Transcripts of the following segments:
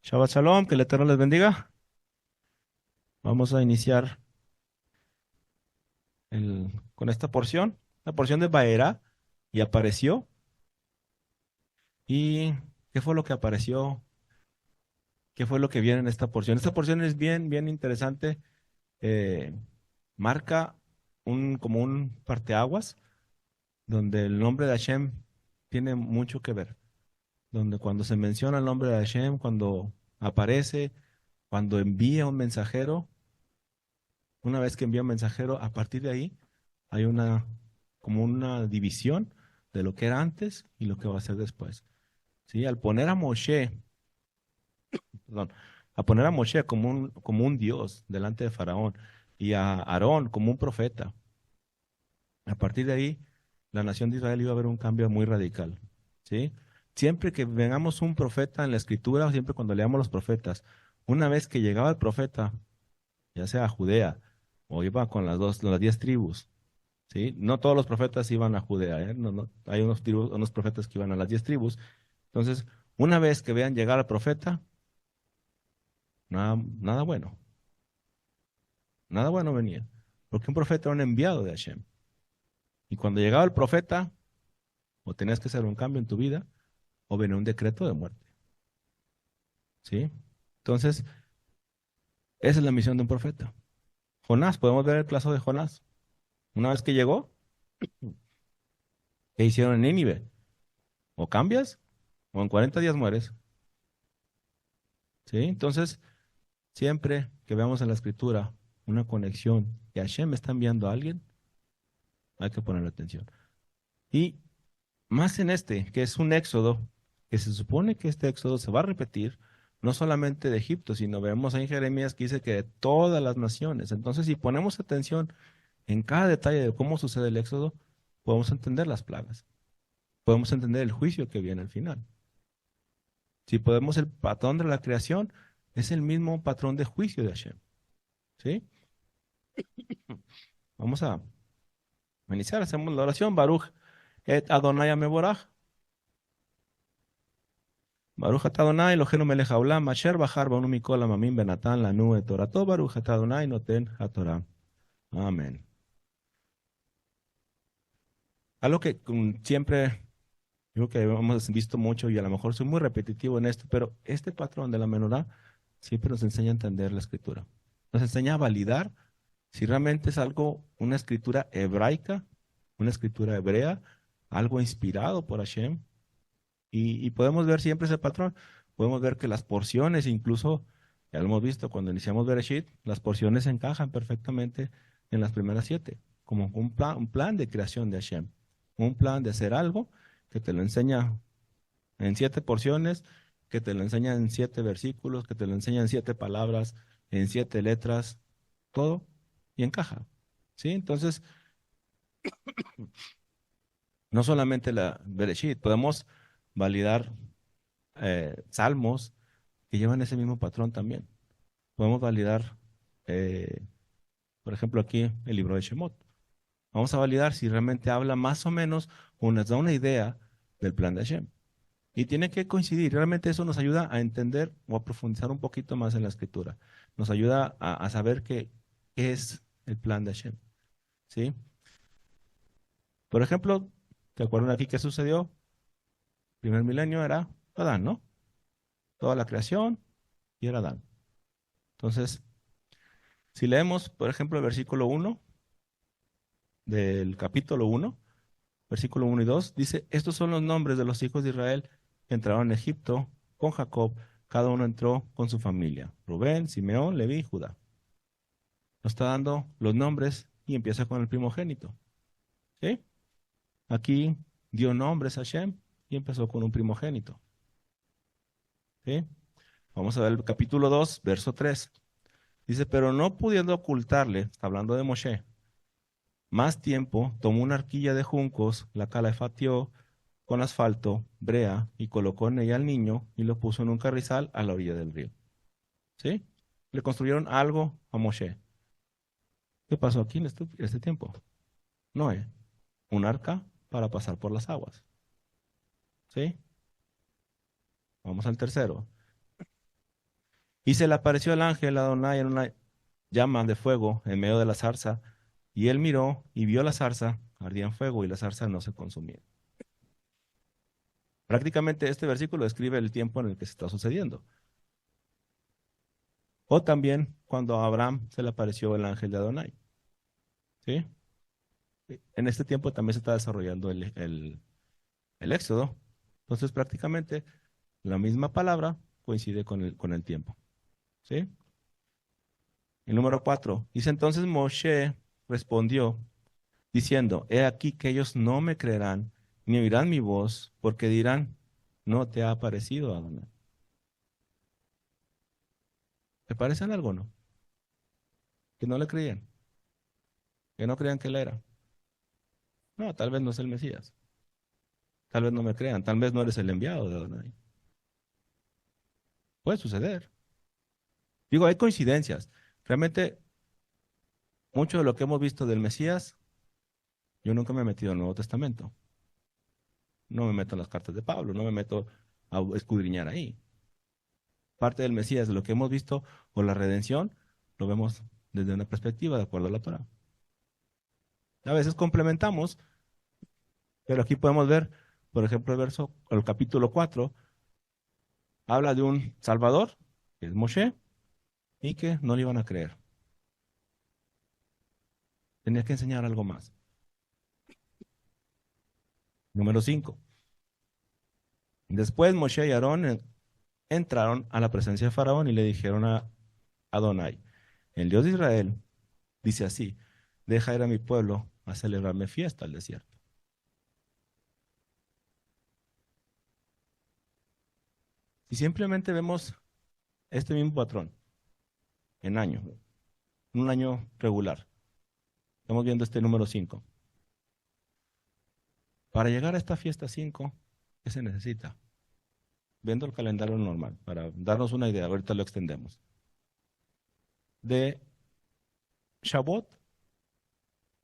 Shabbat Shalom, que el Eterno les bendiga. Vamos a iniciar con esta porción, la porción de Baera, y apareció. ¿Y qué fue lo que apareció? ¿Qué fue lo que viene en esta porción? Esta porción es bien, bien interesante. eh, Marca como un parteaguas, donde el nombre de Hashem tiene mucho que ver. Donde cuando se menciona el nombre de Hashem, cuando aparece, cuando envía un mensajero, una vez que envía un mensajero, a partir de ahí hay como una división de lo que era antes y lo que va a ser después. ¿Sí? Al poner a Moshe, perdón, a poner a Moshe como un dios delante de Faraón y a Aarón como un profeta, a partir de ahí la nación de Israel iba a ver un cambio muy radical. ¿Sí? Siempre que vengamos un profeta en la escritura, siempre cuando leamos los profetas, una vez que llegaba el profeta, ya sea a Judea o iba con las 10 tribus, ¿sí? No todos los profetas iban a Judea, ¿eh? No, no, hay unos profetas que iban a las 10 tribus. Entonces, una vez que vean llegar al profeta, nada, nada bueno venía, porque un profeta era un enviado de Hashem. Y cuando llegaba el profeta, o tenías que hacer un cambio en tu vida, o venía un decreto de muerte, ¿sí? Entonces, esa es la misión de un profeta. Jonás, podemos ver el caso de Jonás. Una vez que llegó, ¿qué hicieron en Nínive? O cambias, o en 40 días mueres, ¿sí? Entonces, siempre que veamos en la escritura una conexión que Hashem está enviando a alguien, hay que ponerle atención. Y más en este, que es un éxodo, que se supone que este éxodo se va a repetir, no solamente de Egipto, sino vemos ahí en Jeremías que dice que de todas las naciones. Entonces, si ponemos atención en cada detalle de cómo sucede el éxodo, podemos entender las plagas, podemos entender el juicio que viene al final. Si podemos, el patrón de la creación es el mismo patrón de juicio de Hashem, ¿sí? Vamos a iniciar, hacemos la oración. Baruch et Adonai Meborach. Baruch et Adonai Eloheinu melech haolam asher bachar banu mikol hamamim benatan lanu et torato. Baruch et Adonai noten haTorah. Amén. Algo que siempre digo que hemos visto mucho y a lo mejor soy muy repetitivo en esto, pero este patrón de la menorá siempre nos enseña a entender la escritura. Nos enseña a validar si realmente es algo, una escritura hebraica, una escritura hebrea, algo inspirado por Hashem. Y podemos ver siempre ese patrón. Podemos ver que las porciones, incluso, ya lo hemos visto cuando iniciamos Bereshit, las porciones encajan perfectamente en las primeras 7, como un plan de creación de Hashem, un plan de hacer algo que te lo enseña en 7 porciones, que te lo enseña en 7 versículos, que te lo enseña en 7 palabras, en 7 letras, todo, y encaja. ¿Sí? Entonces, no solamente la Bereshit, podemos validar salmos que llevan ese mismo patrón también. Podemos validar, eh, por ejemplo, aquí el libro de Shemot. Vamos a validar si realmente habla más o menos o nos da una idea del plan de Hashem. Y tiene que coincidir. Realmente eso nos ayuda a entender o a profundizar un poquito más en la escritura. Nos ayuda a saber qué es el plan de Hashem. ¿Sí? Por ejemplo, ¿te acuerdan aquí qué sucedió? Primer milenio era Adán, ¿no? Toda la creación y era Adán. Entonces, si leemos, por ejemplo, el versículo 1 del capítulo 1, versículo 1 y 2, dice, estos son los nombres de los hijos de Israel que entraron en Egipto con Jacob. Cada uno entró con su familia. Rubén, Simeón, Leví y Judá. Nos está dando los nombres y empieza con el primogénito. ¿Sí? Aquí dio nombres a Shem y empezó con un primogénito. ¿Sí? Vamos a ver el capítulo 2, verso 3. Dice, pero no pudiendo ocultarle, está hablando de Moshe, más tiempo, tomó una arquilla de juncos, la calafateó con asfalto, brea, y colocó en ella al niño y lo puso en un carrizal a la orilla del río. ¿Sí? Le construyeron algo a Moshe. ¿Qué pasó aquí en este tiempo? Noé, un arca para pasar por las aguas. ¿Sí? Vamos al tercero. Y se le apareció el ángel Adonai en una llama de fuego en medio de la zarza, y él miró y vio la zarza, ardía en fuego y la zarza no se consumía. Prácticamente este versículo describe el tiempo en el que se está sucediendo. O también cuando a Abraham se le apareció el ángel de Adonai. ¿Sí? En este tiempo también se está desarrollando el Éxodo. Entonces prácticamente la misma palabra coincide con el tiempo. ¿Sí? El número 4. Dice entonces Moshe respondió diciendo, he aquí que ellos no me creerán ni oirán mi voz porque dirán, no te ha aparecido Adonai. ¿Te parece en algo, no? Que no le creían, que no creían que él era. No, tal vez no es el Mesías. Tal vez no me crean, tal vez no eres el enviado de Adonai. Puede suceder. Digo, hay coincidencias. Realmente, mucho de lo que hemos visto del Mesías, yo nunca me he metido en el Nuevo Testamento. No me meto en las cartas de Pablo, no me meto a escudriñar ahí. Parte del Mesías, de lo que hemos visto, o la redención, lo vemos desde una perspectiva de acuerdo a la Torah. A veces complementamos, pero aquí podemos ver, por ejemplo, el capítulo 4 habla de un Salvador, que es Moshe, y que no le iban a creer. Tenía que enseñar algo más. Número 5. Después Moshe y Aarón entraron a la presencia de Faraón y le dijeron a Adonai, el Dios de Israel, dice así, deja ir a mi pueblo a celebrarme fiesta al desierto. Si simplemente vemos este mismo patrón en un año regular, estamos viendo este número 5. Para llegar a esta fiesta 5, ¿qué se necesita? Viendo el calendario normal, para darnos una idea, ahorita lo extendemos. De Shavuot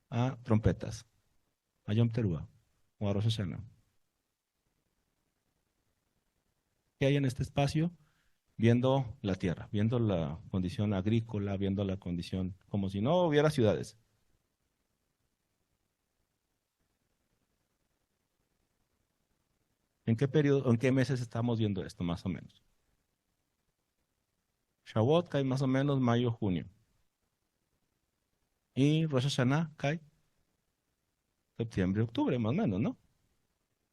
a trompetas, a Yom Teruah o a Rosh Hashanah. ¿Qué hay en este espacio? Viendo la tierra, viendo la condición agrícola, viendo la condición como si no hubiera ciudades. ¿En qué periodo, en qué meses estamos viendo esto, más o menos? Shavuot cae más o menos mayo, junio. Y Rosh Hashanah cae septiembre, octubre, más o menos, ¿no?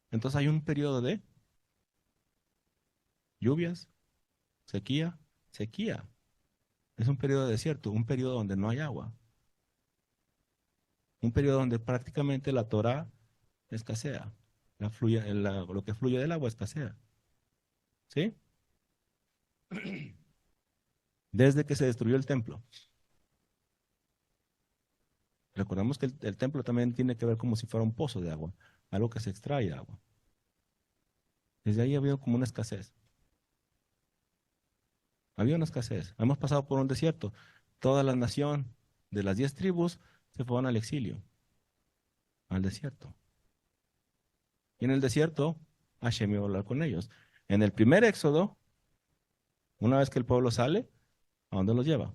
Entonces hay un periodo de lluvias, sequía, sequía. Es un periodo de desierto, un periodo donde no hay agua. Un periodo donde prácticamente la Torah escasea. Lo que fluye del agua escasea. ¿Sí? Desde que se destruyó el templo. Recordemos que el templo también tiene que ver como si fuera un pozo de agua, algo que se extrae agua. Desde ahí ha habido como una escasez. Había una escasez. Hemos pasado por un desierto. Toda la nación de las 10 tribus se fueron al exilio, al desierto. Y en el desierto, Hashem iba a hablar con ellos. En el primer éxodo, una vez que el pueblo sale, ¿a dónde los lleva?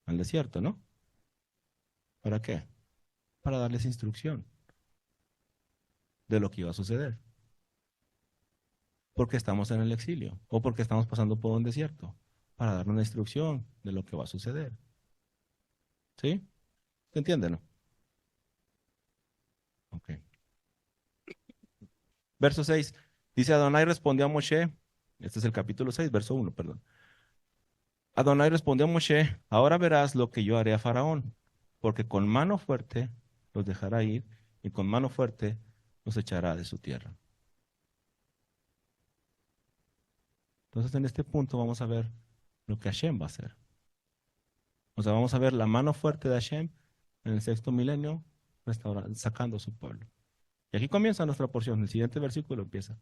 Al desierto, ¿no? ¿Para qué? Para darles instrucción de lo que iba a suceder. Porque estamos en el exilio o porque estamos pasando por un desierto. Para dar una instrucción de lo que va a suceder. ¿Sí? ¿Se entiende, no? Ok. Verso 6. Dice Adonai respondió a Moshe. Este es el capítulo 6, verso 1, perdón. Adonai respondió a Moshe, ahora verás lo que yo haré a Faraón, porque con mano fuerte los dejará ir y con mano fuerte los echará de su tierra. Entonces en este punto vamos a ver lo que Hashem va a hacer. O sea, vamos a ver la mano fuerte de Hashem en el sexto milenio sacando a su pueblo. Y aquí comienza nuestra porción. El siguiente versículo empieza.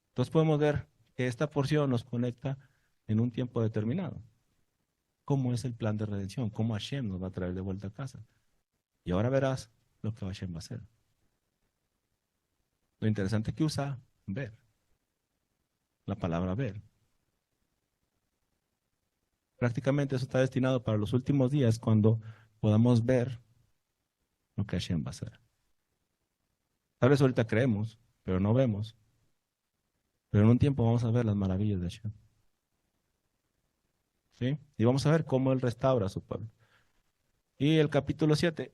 Entonces podemos ver que esta porción nos conecta en un tiempo determinado. ¿Cómo es el plan de redención? ¿Cómo Hashem nos va a traer de vuelta a casa? Y ahora verás lo que Hashem va a hacer. Lo interesante que usa, ver. La palabra ver. Prácticamente eso está destinado para los últimos días, cuando podamos ver lo que Hashem va a hacer. Tal vez ahorita creemos, pero no vemos. Pero en un tiempo vamos a ver las maravillas de Hashem. ¿Sí? Y vamos a ver cómo Él restaura a su pueblo. Y el capítulo 7,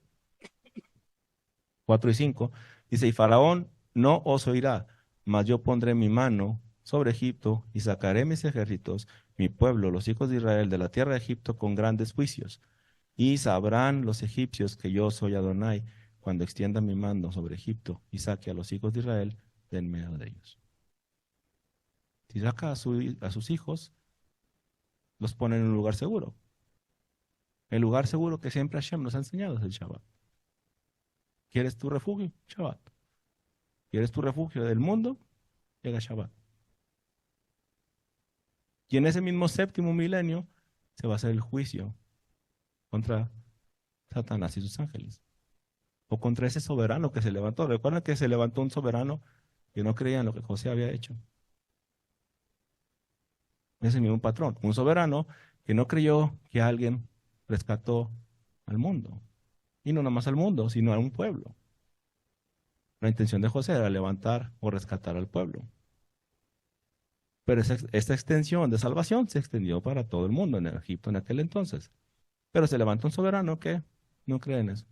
4 y 5, dice: y Faraón no os oirá, mas yo pondré mi mano sobre Egipto y sacaré mis ejércitos, mi pueblo, los hijos de Israel, de la tierra de Egipto con grandes juicios. Y sabrán los egipcios que yo soy Adonai, cuando extienda mi mano sobre Egipto y saque a los hijos de Israel de en medio de ellos. Si saca a sus hijos, los pone en un lugar seguro. El lugar seguro que siempre Hashem nos ha enseñado es el Shabbat. ¿Quieres tu refugio? Shabbat. ¿Quieres tu refugio del mundo? Llega Shabbat. Y en ese mismo séptimo milenio se va a hacer el juicio contra Satanás y sus ángeles. O contra ese soberano que se levantó. Recuerden que se levantó un soberano que no creía en lo que José había hecho. Ese mismo patrón. Un soberano que no creyó que alguien rescató al mundo. Y no nada más al mundo, sino a un pueblo. La intención de José era levantar o rescatar al pueblo. Pero esta extensión de salvación se extendió para todo el mundo en Egipto en aquel entonces. Pero se levanta un soberano que no cree en eso.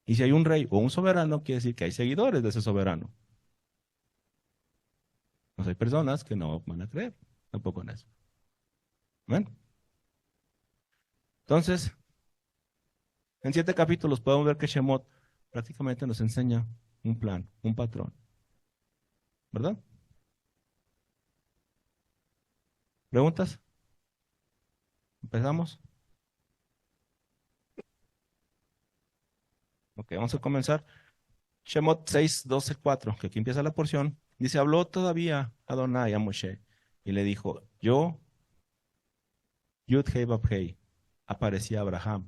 Y si hay un rey o un soberano, quiere decir que hay seguidores de ese soberano. No hay personas que no van a creer tampoco en eso. ¿Ven? Entonces, en 7 capítulos podemos ver que Shemot prácticamente nos enseña un plan, un patrón. ¿Verdad? ¿Preguntas? ¿Empezamos? Ok, vamos a comenzar. Shemot 6, 12, 4, que aquí empieza la porción. Dice: habló todavía Adonai a Moshe y le dijo: yo, Yud Hei Vav Hei, aparecía a Abraham,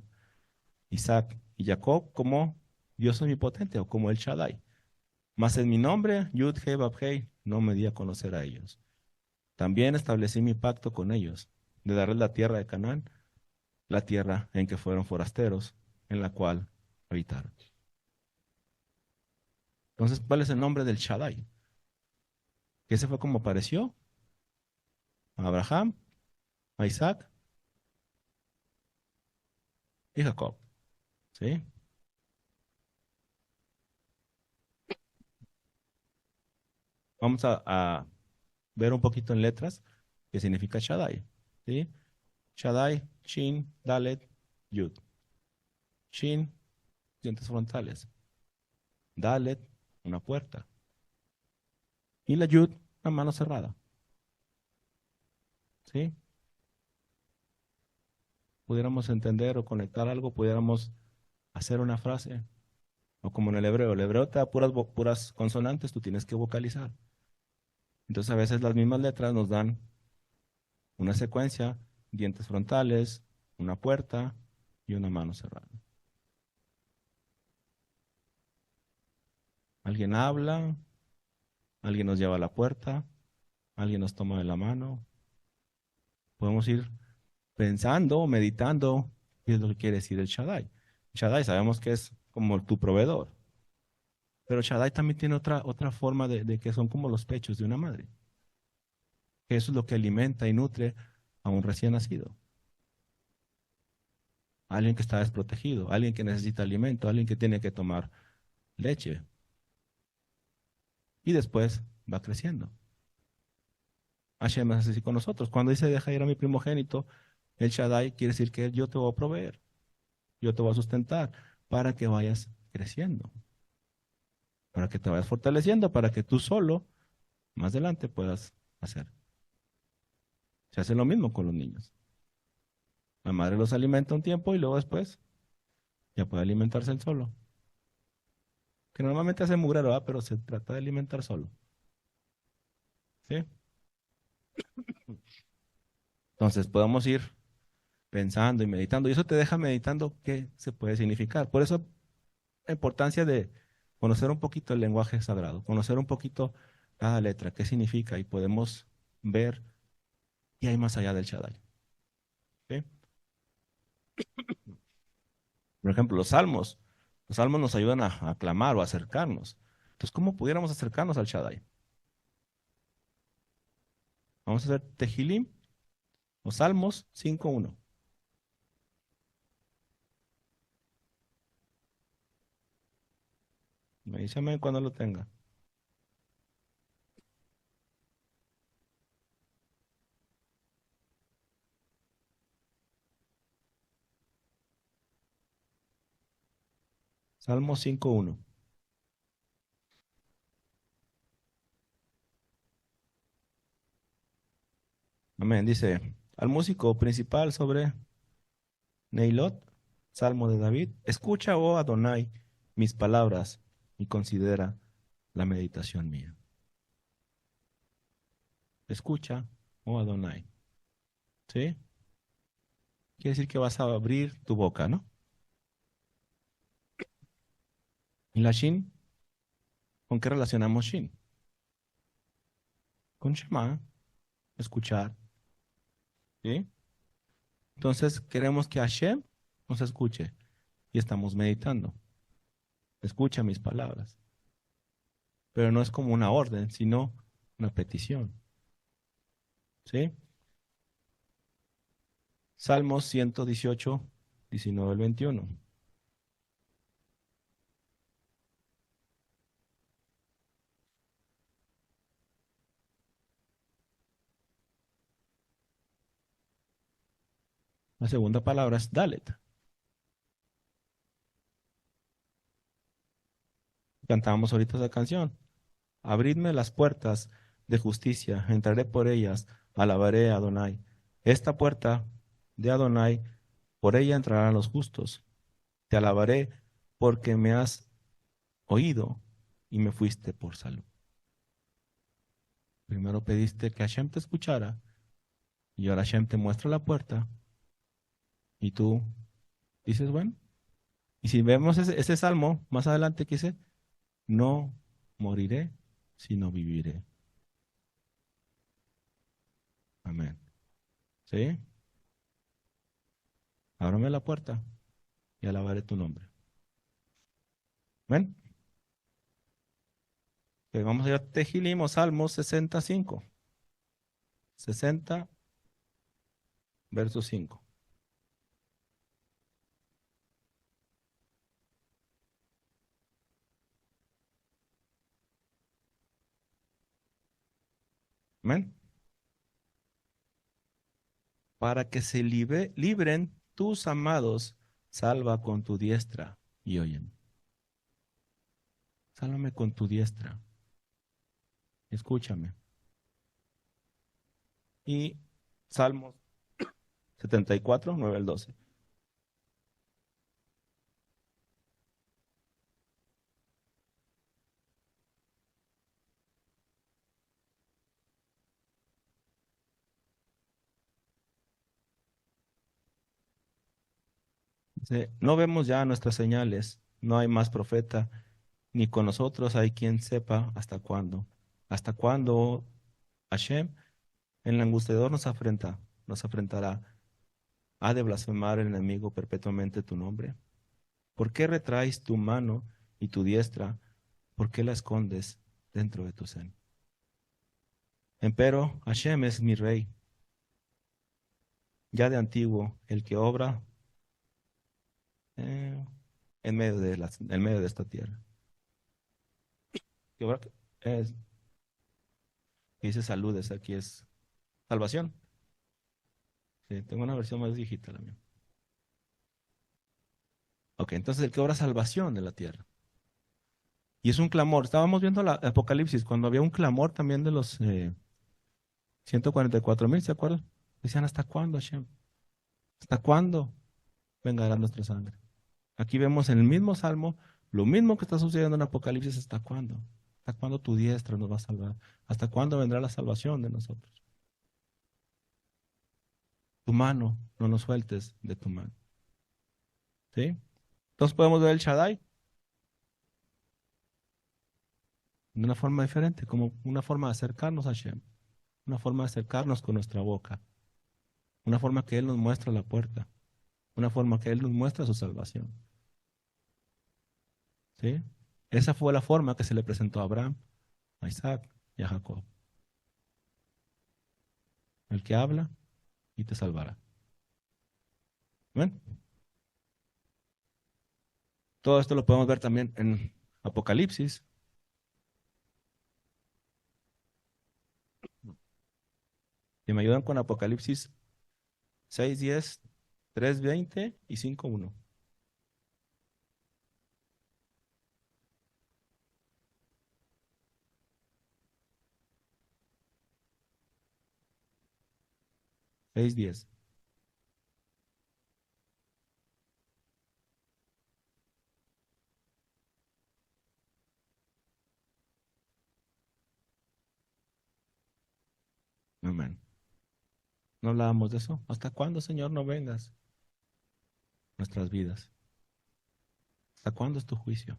Isaac y Jacob como Dios omnipotente o como el Shaddai. Mas en mi nombre, Yud Hei Vav Hei, no me di a conocer a ellos. También establecí mi pacto con ellos, de darles la tierra de Canaán, la tierra en que fueron forasteros, en la cual habitaron. Entonces, ¿cuál es el nombre del Shaddai? Que ese fue como apareció a Abraham, a Isaac y Jacob. ¿Sí? Vamos a ver un poquito en letras qué significa Shaddai. ¿Sí? Shaddai, Shin, Dalet, Yud. Shin, dientes frontales. Dalet, una puerta. Y la Yud, una mano cerrada. ¿Sí? Pudiéramos entender o conectar algo, pudiéramos hacer una frase. O como en el hebreo te da puras consonantes, tú tienes que vocalizar. Entonces a veces las mismas letras nos dan una secuencia: dientes frontales, una puerta y una mano cerrada. Alguien habla, alguien nos lleva a la puerta, alguien nos toma de la mano. Podemos ir pensando, meditando qué es lo que quiere decir el Shaddai. Shaddai sabemos que es como tu proveedor, pero Shaddai también tiene otra forma de que son como los pechos de una madre, que eso es lo que alimenta y nutre a un recién nacido. Alguien que está desprotegido, alguien que necesita alimento, alguien que tiene que tomar leche. Y después va creciendo. Hashem es así con nosotros. Cuando dice: deja ir a mi primogénito, el Shaddai quiere decir que yo te voy a proveer, yo te voy a sustentar para que vayas creciendo, para que te vayas fortaleciendo, para que tú solo, más adelante, puedas hacer. Se hace lo mismo con los niños. La madre los alimenta un tiempo y luego después ya puede alimentarse él solo. Que normalmente hace mugrero, ¿verdad? Pero se trata de alimentar solo. ¿Sí? Entonces podemos ir pensando y meditando, y eso te deja meditando qué se puede significar. Por eso la importancia de conocer un poquito el lenguaje sagrado, conocer un poquito cada letra, qué significa, y podemos ver qué hay más allá del Shaddai. ¿Sí? Por ejemplo, los salmos. Los salmos nos ayudan a clamar o a acercarnos. Entonces, ¿cómo pudiéramos acercarnos al Shaddai? Vamos a hacer Tehilim o Salmos 5:1. Me dice amén cuando lo tenga. Salmo 5:1. Amén. Dice, al músico principal sobre Neilot, Salmo de David, escucha, oh Adonai, mis palabras y considera la meditación mía. Escucha, oh Adonai. ¿Sí? Quiere decir que vas a abrir tu boca, ¿no? Y la Shin, ¿con qué relacionamos Shin? Con Shema, escuchar. ¿Sí? Entonces queremos que Hashem nos escuche y estamos meditando. Escucha mis palabras. Pero no es como una orden, sino una petición. ¿Sí? Salmos 118, 19 al 21. La segunda palabra es Dalet. Cantábamos ahorita esa canción. Abridme las puertas de justicia, entraré por ellas, alabaré a Adonai. Esta puerta de Adonai, por ella entrarán los justos. Te alabaré porque me has oído y me fuiste por salud. Primero pediste que Hashem te escuchara y ahora Hashem te muestra la puerta y tú dices, bueno, y si vemos ese salmo más adelante que dice, no moriré, sino viviré. Amén. ¿Sí? Ábrame la puerta y alabaré tu nombre. Amén. Vamos a ir a Tehilim o Salmos 65. 60, verso 5. Amén. Para que se libren tus amados, salva con tu diestra y oyen. Sálvame con tu diestra. Escúchame. Y Salmos 74, 9 al 12. Dice, no vemos ya nuestras señales, no hay más profeta, ni con nosotros hay quien sepa hasta cuándo. ¿Hasta cuándo, Hashem? El angustiador nos afrentará. ¿Ha de blasfemar el enemigo perpetuamente tu nombre? ¿Por qué retraes tu mano y tu diestra? ¿Por qué la escondes dentro de tu seno? Empero, Hashem es mi rey, ya de antiguo, el que obra eh, en medio de esta tierra. ¿Qué obra? Es, dice saludes, aquí es salvación. Sí, tengo una versión más viejita la mía. Ok, entonces el que obra salvación de la tierra. Y es un clamor. Estábamos viendo la Apocalipsis cuando había un clamor también de los 144,000, ¿se acuerdan? Decían, ¿hasta cuándo, Hashem? ¿Hasta cuándo vengará nuestra sangre? Aquí vemos en el mismo salmo lo mismo que está sucediendo en Apocalipsis. ¿Hasta cuándo? ¿Hasta cuándo tu diestra nos va a salvar? ¿Hasta cuándo vendrá la salvación de nosotros? Tu mano, no nos sueltes de tu mano. ¿Sí? Entonces podemos ver el Shaddai de una forma diferente, como una forma de acercarnos a Hashem, una forma de acercarnos con nuestra boca, una forma que Él nos muestra la puerta, una forma que Él nos muestra su salvación. ¿Sí? Esa fue la forma que se le presentó a Abraham, a Isaac y a Jacob. El que habla y te salvará. ¿Ven? Todo esto lo podemos ver también en Apocalipsis. Y me ayudan con Apocalipsis 6:10, 3:20 y 5:1. 6:10. Amén. ¿No hablábamos de eso? ¿Hasta cuándo, Señor, no vengas nuestras vidas? ¿Hasta cuándo es tu juicio?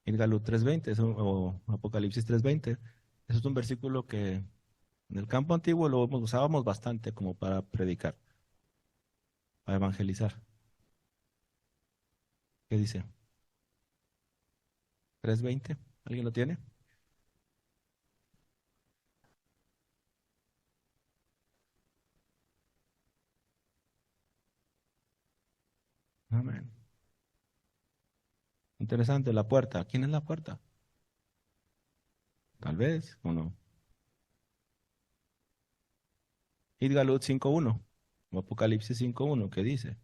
Irgalú 3:20 o Apocalipsis 3:20. Eso es un versículo que en el campo antiguo lo usábamos bastante como para predicar, para evangelizar. ¿Qué dice? 3:20. ¿Alguien lo tiene? Amén. Interesante, la puerta. ¿Quién es la puerta? Tal vez o no. Idgalut 5:1 o Apocalipsis 5:1, ¿qué dice?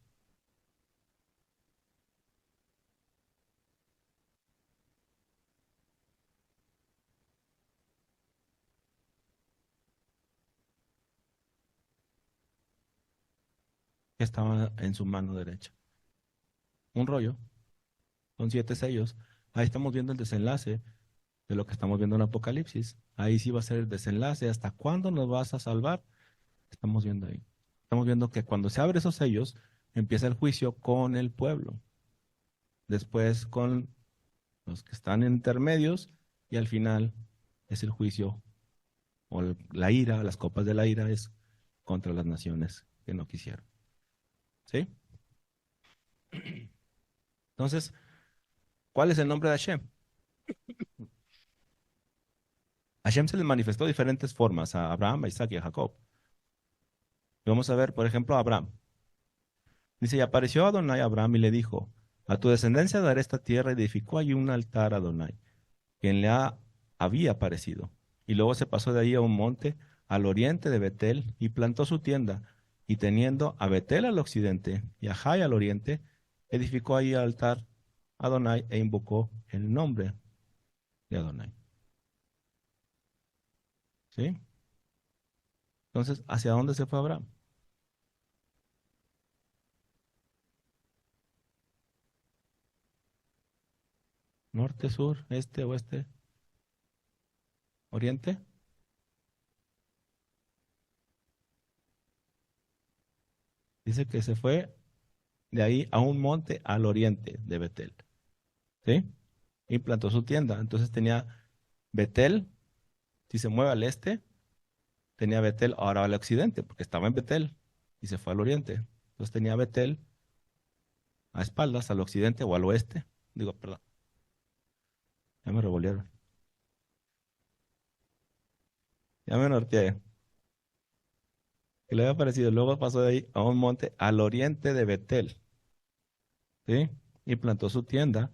Que estaba en su mano derecha. Un rollo con 7 sellos. Ahí estamos viendo el desenlace de lo que estamos viendo en Apocalipsis. Ahí sí va a ser el desenlace. ¿Hasta cuándo nos vas a salvar? Estamos viendo ahí. Estamos viendo que cuando se abren esos sellos, empieza el juicio con el pueblo. Después con los que están intermedios y al final es el juicio o la ira, las copas de la ira es contra las naciones que no quisieron. ¿Sí? Entonces, ¿cuál es el nombre de Hashem? Hashem se le manifestó de diferentes formas a Abraham, a Isaac y a Jacob. Vamos a ver, por ejemplo, a Abraham. Dice, y apareció Adonai a Abraham y le dijo, a tu descendencia daré esta tierra, y edificó allí un altar a Adonai, quien había aparecido. Y luego se pasó de ahí a un monte al oriente de Betel y plantó su tienda, y teniendo a Betel al occidente y a Jai al oriente, edificó allí altar a Adonai e invocó el nombre de Adonai. ¿Sí? Entonces, ¿hacia dónde se fue Abraham? ¿Norte, sur, este, oeste, oriente? Dice que se fue de ahí a un monte al oriente de Betel. ¿Sí? Y plantó su tienda. Entonces tenía Betel, si se mueve al este, tenía Betel ahora al occidente, porque estaba en Betel y se fue al oriente. Entonces tenía Betel a espaldas, al occidente o al oeste. Digo, perdón, ya me revolvieron. Ya me norteé. Que le había parecido. Luego pasó de ahí a un monte al oriente de Betel. ¿Sí? Y plantó su tienda,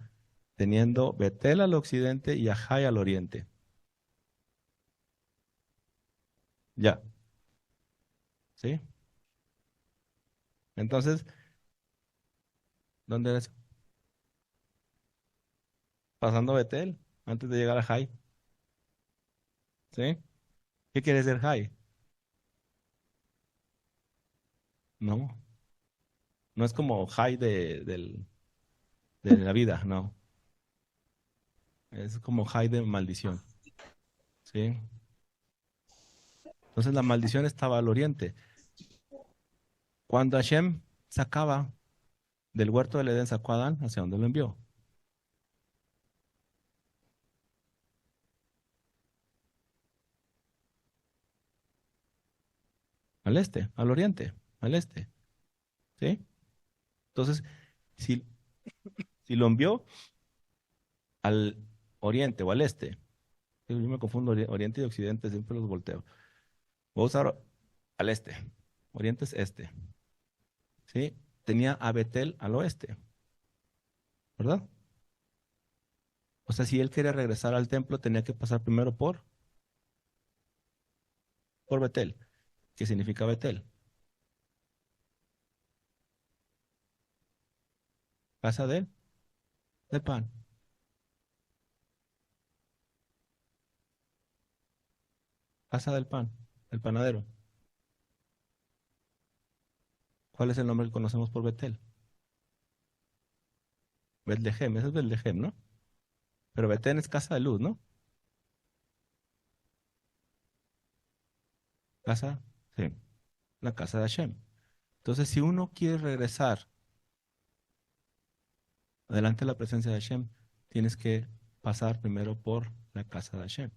teniendo Betel al occidente y a Jai al oriente. Ya, ¿sí? Entonces, ¿dónde es? Pasando Betel, antes de llegar a Jai. ¿Sí? ¿Qué quiere decir Jai? No, no es como Jai de la vida, no. Es como Jai de maldición. ¿Sí? Entonces la maldición estaba al oriente. Cuando Hashem sacaba del huerto del Edén, sacó a Adán, ¿hacia dónde lo envió? al este, al oriente, al este, ¿sí? Entonces, si, si lo envió al oriente o al este, yo me confundo oriente y occidente, siempre los volteo. Voy a usar al este, oriente es este, ¿sí? Tenía a Betel al oeste, ¿verdad? O sea, si él quería regresar al templo, tenía que pasar primero por Betel. ¿Qué significa Betel? Casa del pan. Casa del pan, el panadero. ¿Cuál es el nombre que conocemos por Betel? Betlehem, ese es Betlehem, ¿no? Pero Betel es casa de luz, ¿no? Casa, sí, la casa de Hashem. Entonces, si uno quiere regresar adelante de la presencia de Hashem, tienes que pasar primero por la casa de Hashem.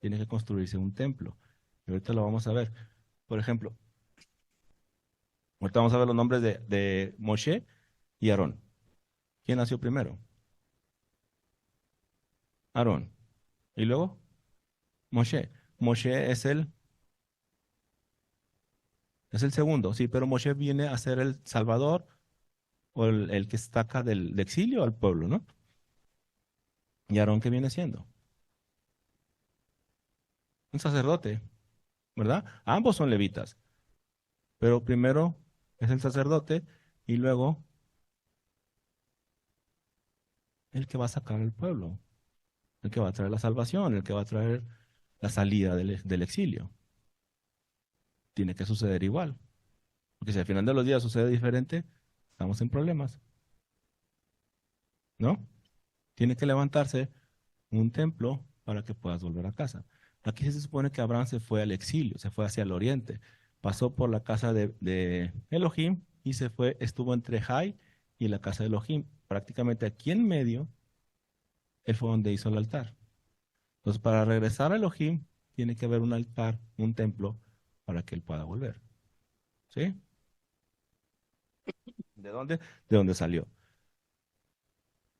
Tiene que construirse un templo. Y ahorita lo vamos a ver. Por ejemplo, ahorita vamos a ver los nombres de Moshe y Aarón. ¿Quién nació primero? Aarón. Y luego, Moshe. Moshe es el segundo, sí, pero Moshe viene a ser el salvador o el que saca del exilio al pueblo, ¿no? ¿Y Aarón qué viene siendo? Un sacerdote, ¿verdad? Ambos son levitas, pero primero es el sacerdote y luego el que va a sacar al pueblo, el que va a traer la salvación, el que va a traer la salida del exilio. Tiene que suceder igual, porque si al final de los días sucede diferente, estamos en problemas, ¿no? Tiene que levantarse un templo para que puedas volver a casa. Aquí se supone que Abraham se fue al exilio, se fue hacia el oriente, pasó por la casa de Elohim y se fue, estuvo entre Jai y la casa de Elohim. Prácticamente aquí en medio, él fue donde hizo el altar. Entonces, para regresar a Elohim, tiene que haber un altar, un templo, para que él pueda volver. ¿Sí? ¿De dónde? De dónde salió.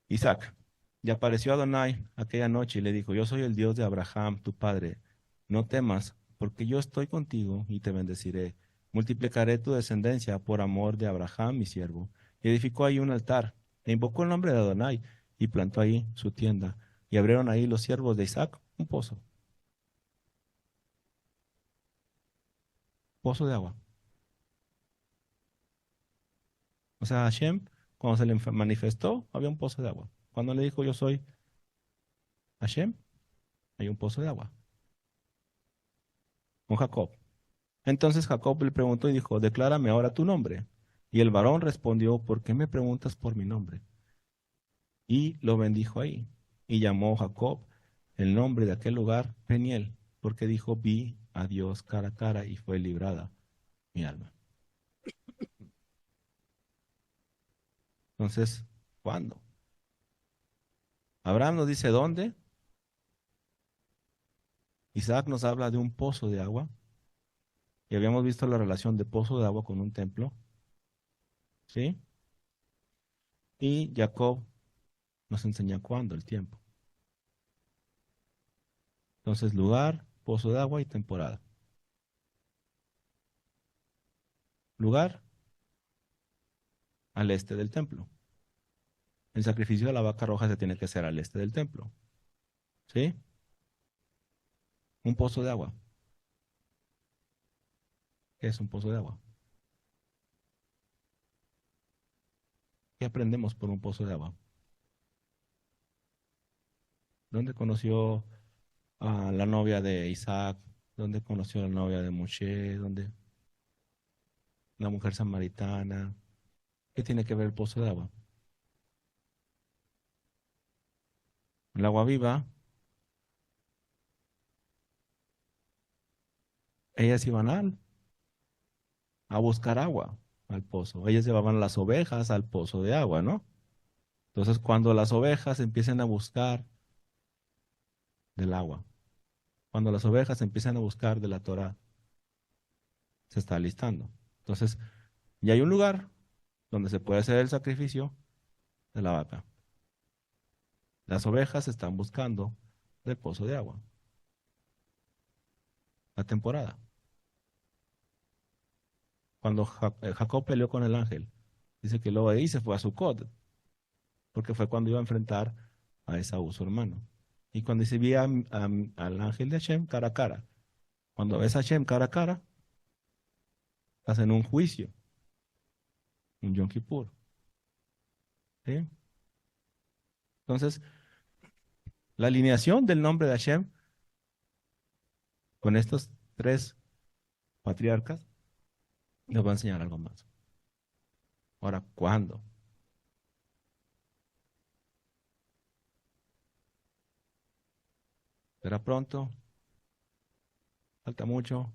Isaac. Y apareció Adonai aquella noche y le dijo, yo soy el Dios de Abraham, tu padre. No temas, porque yo estoy contigo y te bendeciré. Multiplicaré tu descendencia por amor de Abraham, mi siervo. Y edificó ahí un altar, e invocó el nombre de Adonai, y plantó ahí su tienda. Y abrieron ahí los siervos de Isaac un pozo de agua. O sea, Hashem, cuando se le manifestó, había un pozo de agua. Cuando le dijo, yo soy Hashem, hay un pozo de agua. Con Jacob. Entonces Jacob le preguntó y dijo, declárame ahora tu nombre. Y el varón respondió, ¿por qué me preguntas por mi nombre? Y lo bendijo ahí. Y llamó Jacob el nombre de aquel lugar Peniel, porque dijo, vi a Dios cara a cara y fue librada mi alma. Entonces, ¿cuándo? Abraham nos dice dónde. Isaac nos habla de un pozo de agua. Y habíamos visto la relación de pozo de agua con un templo. ¿Sí? Y Jacob nos enseña cuándo, el tiempo. Entonces, lugar, pozo de agua y temporada. Lugar, al este del templo. El sacrificio de la vaca roja se tiene que hacer al este del templo. ¿Sí? Un pozo de agua. ¿Qué es un pozo de agua? ¿Qué aprendemos por un pozo de agua? ¿Dónde conoció a la novia de Isaac? ¿Dónde conoció a la novia de Moshe? ¿Dónde? La mujer samaritana. ¿Qué tiene que ver el pozo de agua? El agua viva. Ellas iban a buscar agua al pozo. Ellas llevaban las ovejas al pozo de agua, ¿no? Entonces, cuando las ovejas empiezan a buscar del agua, cuando las ovejas empiezan a buscar de la Torah, se está alistando. Entonces, ya hay un lugar donde se puede hacer el sacrificio de la vaca. Las ovejas están buscando el pozo de agua. La temporada. Cuando Jacob peleó con el ángel, dice que luego de ahí se fue a Sucot, porque fue cuando iba a enfrentar a Esaú, su hermano. Y cuando se vi al ángel de Hashem cara a cara, cuando ves a Hashem cara a cara, hacen un juicio, un Yom Kippur. ¿Sí? Entonces, la alineación del nombre de Hashem con estos tres patriarcas nos va a enseñar algo más. Ahora, ¿cuándo? ¿Será pronto? ¿Falta mucho?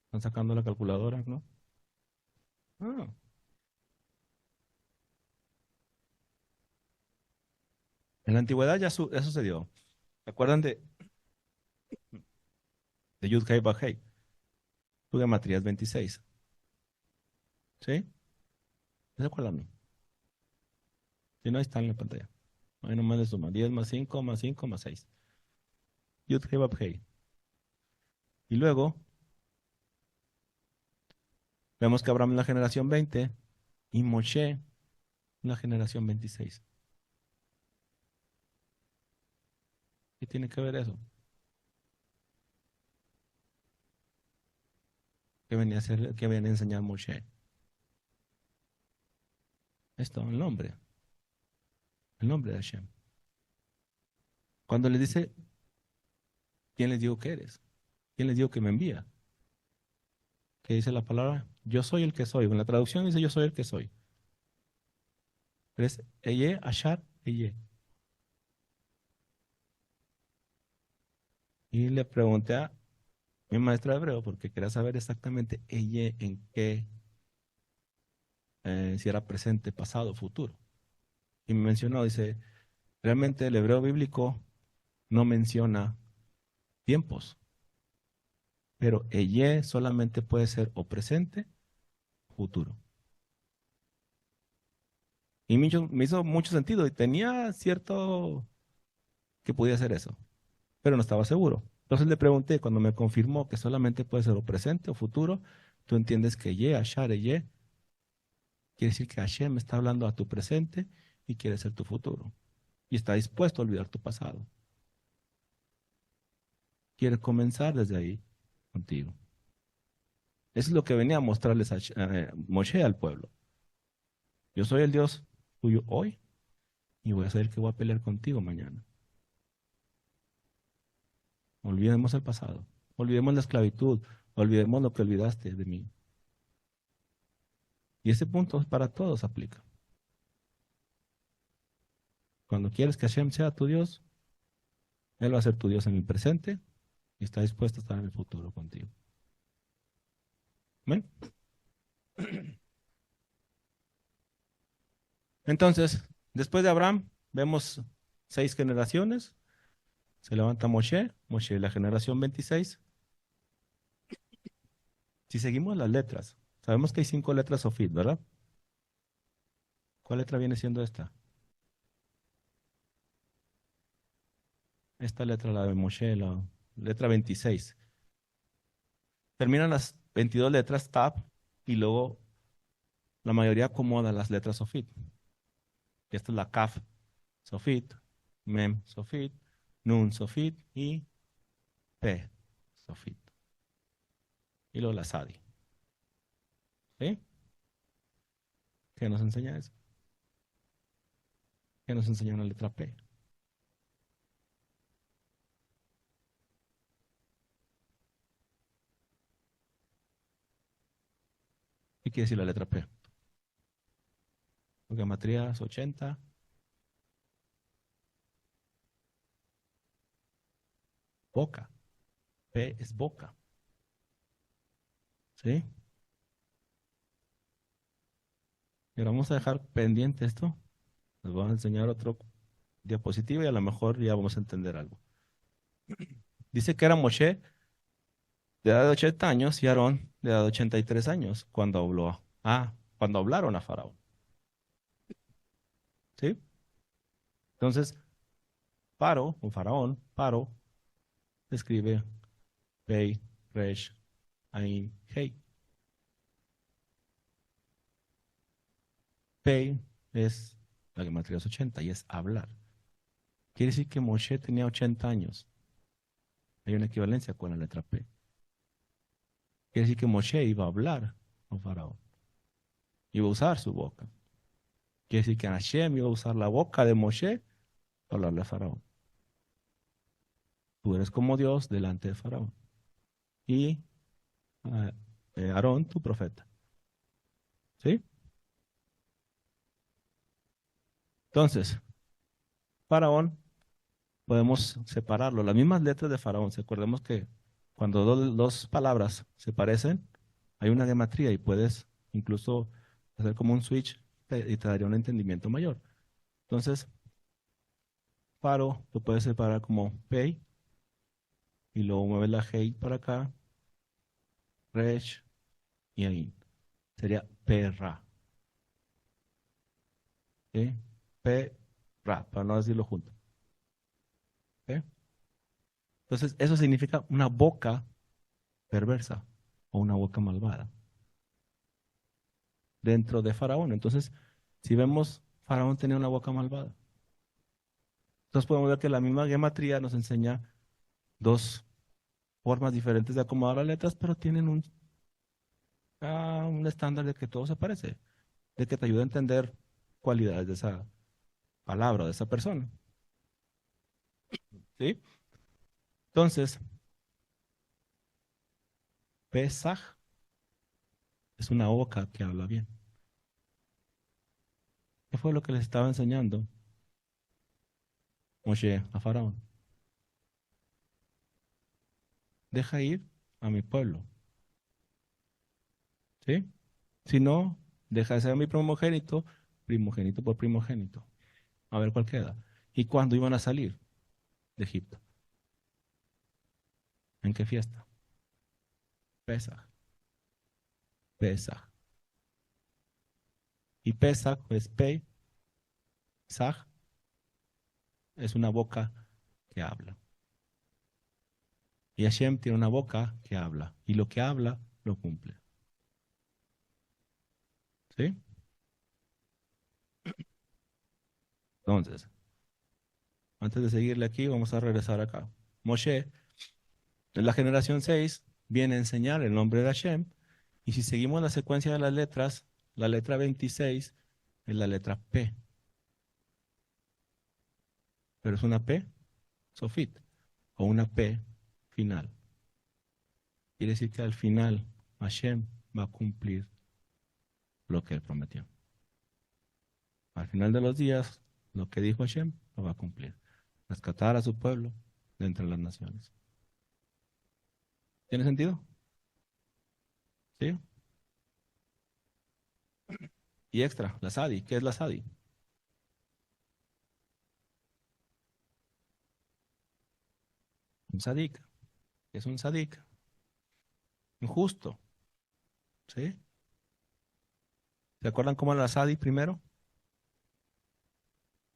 ¿Están sacando la calculadora, no? Ah, en la antigüedad ya sucedió. ¿Se acuerdan de Yud Hei Vav Hei? Tu gematría es 26. ¿Sí? ¿Se acuerdan? Si no, ahí está en la pantalla. Ahí nomás le suma 10 más 5 más 5 más 6. Yud Hei Vav Hei. Y luego vemos que Abraham es la generación 20 y Moshe la generación 26. ¿Qué tiene que ver eso? ¿Qué venía a hacer, qué venía a enseñar Moshe? Esto, el nombre de Hashem. Cuando le dice, ¿quién les digo que eres? ¿Quién les digo que me envía? ¿Qué dice la palabra? Yo soy el que soy. En la traducción dice yo soy el que soy. Pero es Eye, Ashar, Eye. Y le pregunté a mi maestro de hebreo porque quería saber exactamente Eye en qué, si era presente, pasado, futuro. Y me mencionó, dice, realmente el hebreo bíblico no menciona tiempos, pero Eye solamente puede ser o presente o futuro. Y me hizo mucho sentido y tenía cierto que podía ser eso, pero no estaba seguro. Entonces le pregunté, cuando me confirmó que solamente puede ser o presente o futuro, tú entiendes que Ye, Ashar, Ye, quiere decir que Hashem está hablando a tu presente y quiere ser tu futuro. Y está dispuesto a olvidar tu pasado. Quiere comenzar desde ahí contigo. Eso es lo que venía a mostrarles a Moshe al pueblo. Yo soy el Dios tuyo hoy y voy a ser el que voy a pelear contigo mañana. Olvidemos el pasado. Olvidemos la esclavitud. Olvidemos lo que olvidaste de mí. Y ese punto para todos aplica. Cuando quieres que Hashem sea tu Dios, Él va a ser tu Dios en el presente y está dispuesto a estar en el futuro contigo. ¿Ven? Entonces, después de Abraham, vemos 6 generaciones. Se levanta Moshe, Moshe la generación 26. Si seguimos las letras, sabemos que hay 5 letras Sofit, ¿verdad? ¿Cuál letra viene siendo esta? Esta letra, la de Moshe, la letra 26. Terminan las 22 letras Tab y luego la mayoría acomoda las letras Sofit. Esta es la Kaf Sofit, Mem Sofit, Nun Sofit y Pe Sofit. Y luego la Sadi. ¿Sí? ¿Qué nos enseña eso? ¿Qué nos enseña una letra P? ¿Qué quiere decir la letra P? Gematría es 80. Boca. P es boca. ¿Sí? Y ahora vamos a dejar pendiente esto. Les voy a enseñar otro diapositiva y a lo mejor ya vamos a entender algo. Dice que era Moshe de edad de 80 años y Aarón de edad de 83 años cuando habló. Cuando hablaron a Faraón. ¿Sí? Entonces, Paro o Faraón, Paro, escribe Pei, Resh, Ain, Hei. Pei es la gematría es 80 y es hablar. Quiere decir que Moshe tenía 80 años. Hay una equivalencia con la letra P. Quiere decir que Moshe iba a hablar con Faraón. Iba a usar su boca. Quiere decir que Hashem iba a usar la boca de Moshe para hablarle a Faraón. Tú eres como Dios delante de Faraón. Y ah, Aarón, tu profeta. ¿Sí? Entonces, Faraón, podemos separarlo. Las mismas letras de Faraón. Recordemos que cuando dos palabras se parecen, hay una gematría y puedes incluso hacer como un switch y te daría un entendimiento mayor. Entonces, Faro lo puedes separar como Pei y luego mueves la Hei para acá, Resh y Ain. Sería Perra. ¿Sí? Perra, para no decirlo junto. ¿Sí? Entonces, eso significa una boca perversa o una boca malvada dentro de Faraón. Entonces, si vemos, Faraón tenía una boca malvada. Entonces podemos ver que la misma gematría nos enseña dos formas diferentes de acomodar las letras, pero tienen un estándar de que todo se parece, de que te ayuda a entender cualidades de esa palabra, de esa persona. ¿Sí? Entonces, Pesaj es una boca que habla bien. ¿Qué fue lo que les estaba enseñando Moshe a Faraón? Deja ir a mi pueblo. ¿Sí? Si no, deja de ser mi primogénito, primogénito por primogénito. A ver cuál queda. ¿Y cuándo iban a salir de Egipto? ¿En qué fiesta? Pesaj. Pesaj. Y Pesaj, pues Saj, es una boca que habla. Y Hashem tiene una boca que habla. Y lo que habla, lo cumple. ¿Sí? Entonces, antes de seguirle aquí, vamos a regresar acá. Moshe, en la generación 6 viene a enseñar el nombre de Hashem. Y si seguimos la secuencia de las letras, la letra 26 es la letra P. Pero es una P, Sofit, o una P final. Quiere decir que al final Hashem va a cumplir lo que él prometió. Al final de los días, lo que dijo Hashem lo va a cumplir. Rescatar a su pueblo de entre las naciones. ¿Tiene sentido? ¿Sí? Y extra, la Sadi. ¿Qué es la Sadi? Un sadik. ¿Qué es un sadik? Injusto. ¿Sí? ¿Se acuerdan cómo era la Sadi primero?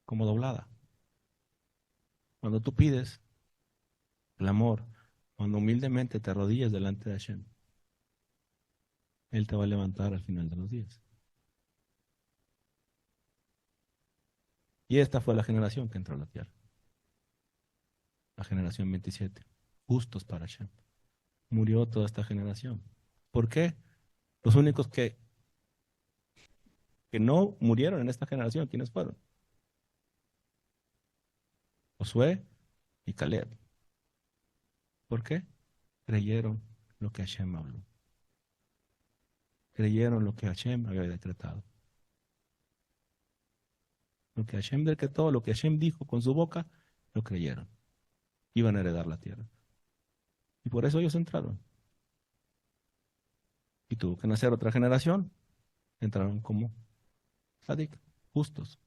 Como doblada. Cuando tú pides el amor, cuando humildemente te arrodillas delante de Hashem, Él te va a levantar al final de los días. Y esta fue la generación que entró a la tierra. La generación 27. Justos para Hashem. Murió toda esta generación. ¿Por qué? Los únicos que no murieron en esta generación, ¿quiénes fueron? Josué y Caleb. ¿Por qué? Creyeron lo que Hashem habló. Creyeron lo que Hashem había decretado. Lo que Hashem decretó, lo que Hashem dijo con su boca, lo creyeron. Iban a heredar la tierra. Y por eso ellos entraron. Y tuvo que nacer otra generación. Entraron como Sadik, justos.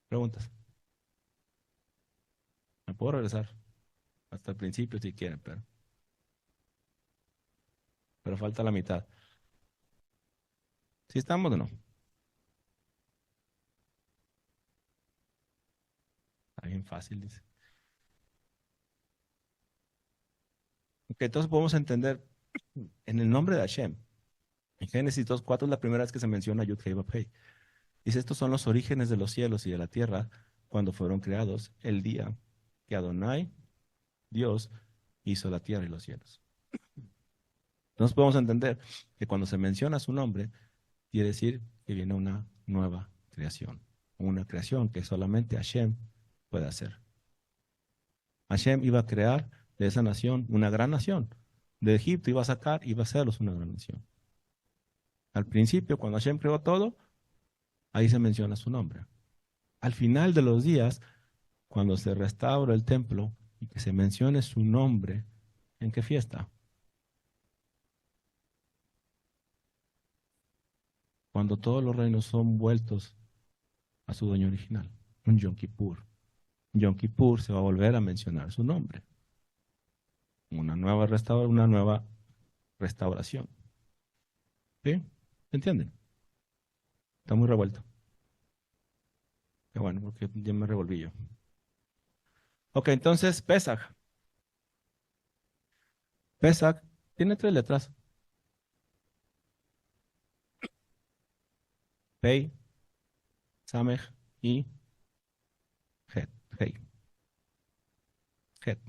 Preguntas. puedo regresar hasta el principio si quieren, pero falta la mitad. ¿Sí estamos o no? Está bien fácil, dice. Ok, entonces podemos entender en el nombre de Hashem. En Génesis 2:4 es la primera vez que se menciona Yud Hei Vav Hei. Dice, estos son los orígenes de los cielos y de la tierra cuando fueron creados el día que Adonai, Dios, hizo la tierra y los cielos. Entonces podemos entender que cuando se menciona su nombre, quiere decir que viene una nueva creación. Una creación que solamente Hashem puede hacer. Hashem iba a crear de esa nación una gran nación. De Egipto iba a sacar, iba a hacerlos una gran nación. Al principio, cuando Hashem creó todo, ahí se menciona su nombre. Al final de los días, cuando se restaura el templo y que se mencione su nombre, ¿en qué fiesta? Cuando todos los reinos son vueltos a su dueño original, un Yom Kippur. Yom Kippur se va a volver a mencionar su nombre. Una nueva restauración. ¿Sí? ¿Entienden? Está muy revuelto. Qué bueno, porque ya me revolví yo. Ok, entonces Pesach. Pesach tiene 3 letras. Pei, Samech y Het. Hei. Het.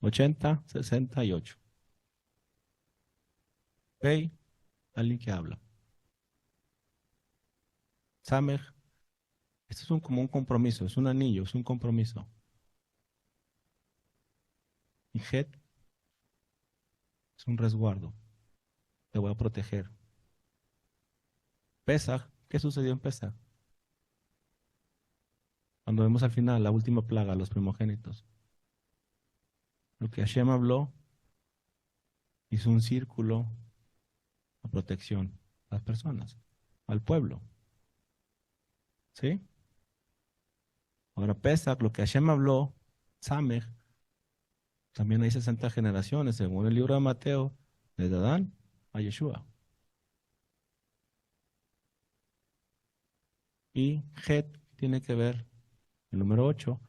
80, 68. Pei, alguien que habla. Samech, esto es como un compromiso, es un anillo, es un compromiso. Y Het es un resguardo. Te voy a proteger. Pesach, ¿qué sucedió en Pesach? Cuando vemos al final la última plaga, los primogénitos. Lo que Hashem habló hizo un círculo de protección a las personas, al pueblo. ¿Sí? Ahora Pesach, lo que Hashem habló, Samech, también hay 60 generaciones, según el libro de Mateo, desde Adán a Yeshua. Y Het tiene que ver, el número 8,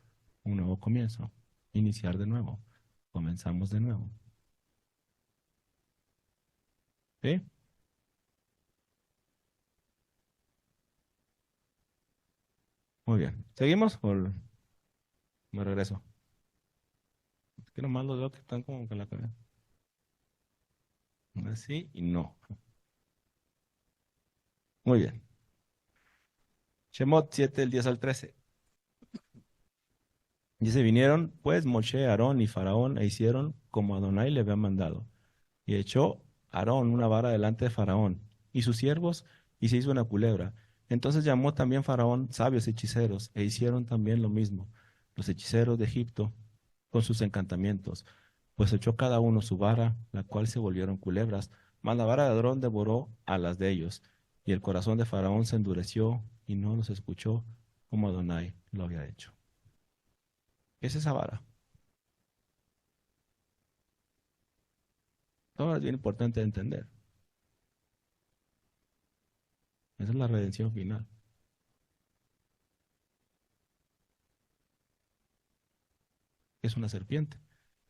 un nuevo comienzo, iniciar de nuevo, comenzamos de nuevo. ¿Sí? Muy bien. ¿Seguimos o me regreso? Es que nomás los veo que están como que en la cabeza. Así y no. Muy bien. Shemot 7, del 10 al 13. Dice, vinieron pues Moshe, Aarón y Faraón e hicieron como Adonai le había mandado. Y echó Aarón una vara delante de Faraón y sus siervos y se hizo una culebra. Entonces llamó también Faraón sabios hechiceros e hicieron también lo mismo. Los hechiceros de Egipto con sus encantamientos. Pues echó cada uno su vara, la cual se volvieron culebras. Mas la vara de Aarón devoró a las de ellos. Y el corazón de Faraón se endureció y no los escuchó como Adonai lo había hecho. ¿Qué es esa vara? Todo es bien importante de entender. Esa es la redención final. Es una serpiente.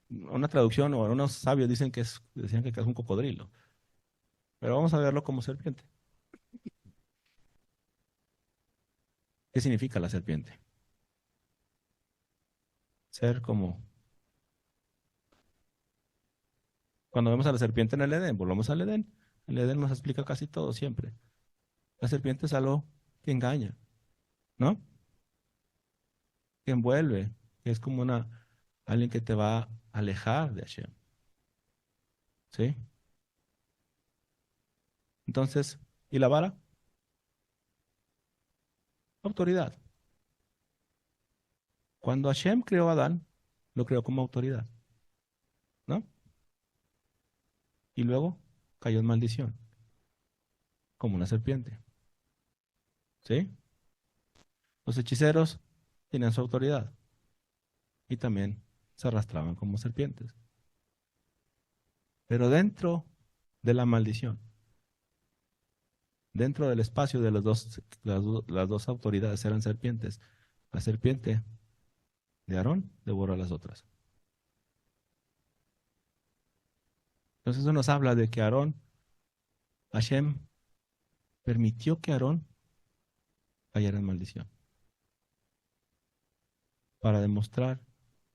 Una traducción o unos sabios decían que es un cocodrilo. Pero vamos a verlo como serpiente. ¿Qué significa la serpiente? Ser como... Cuando vemos a la serpiente en el Edén, volvamos al Edén. El Edén nos explica casi todo siempre. La serpiente es algo que engaña, ¿no? Que envuelve, que es como alguien que te va a alejar de Hashem. ¿Sí? Entonces, ¿y la vara? Autoridad. Cuando Hashem creó a Adán, lo creó como autoridad, ¿no? Y luego cayó en maldición, como una serpiente. ¿Sí? Los hechiceros tenían su autoridad y también se arrastraban como serpientes. Pero dentro de la maldición, dentro del espacio de las dos autoridades eran serpientes. La serpiente de Aarón devoró a las otras. Entonces eso nos habla de que Aarón, Hashem, permitió que Aarón cayera en maldición para demostrar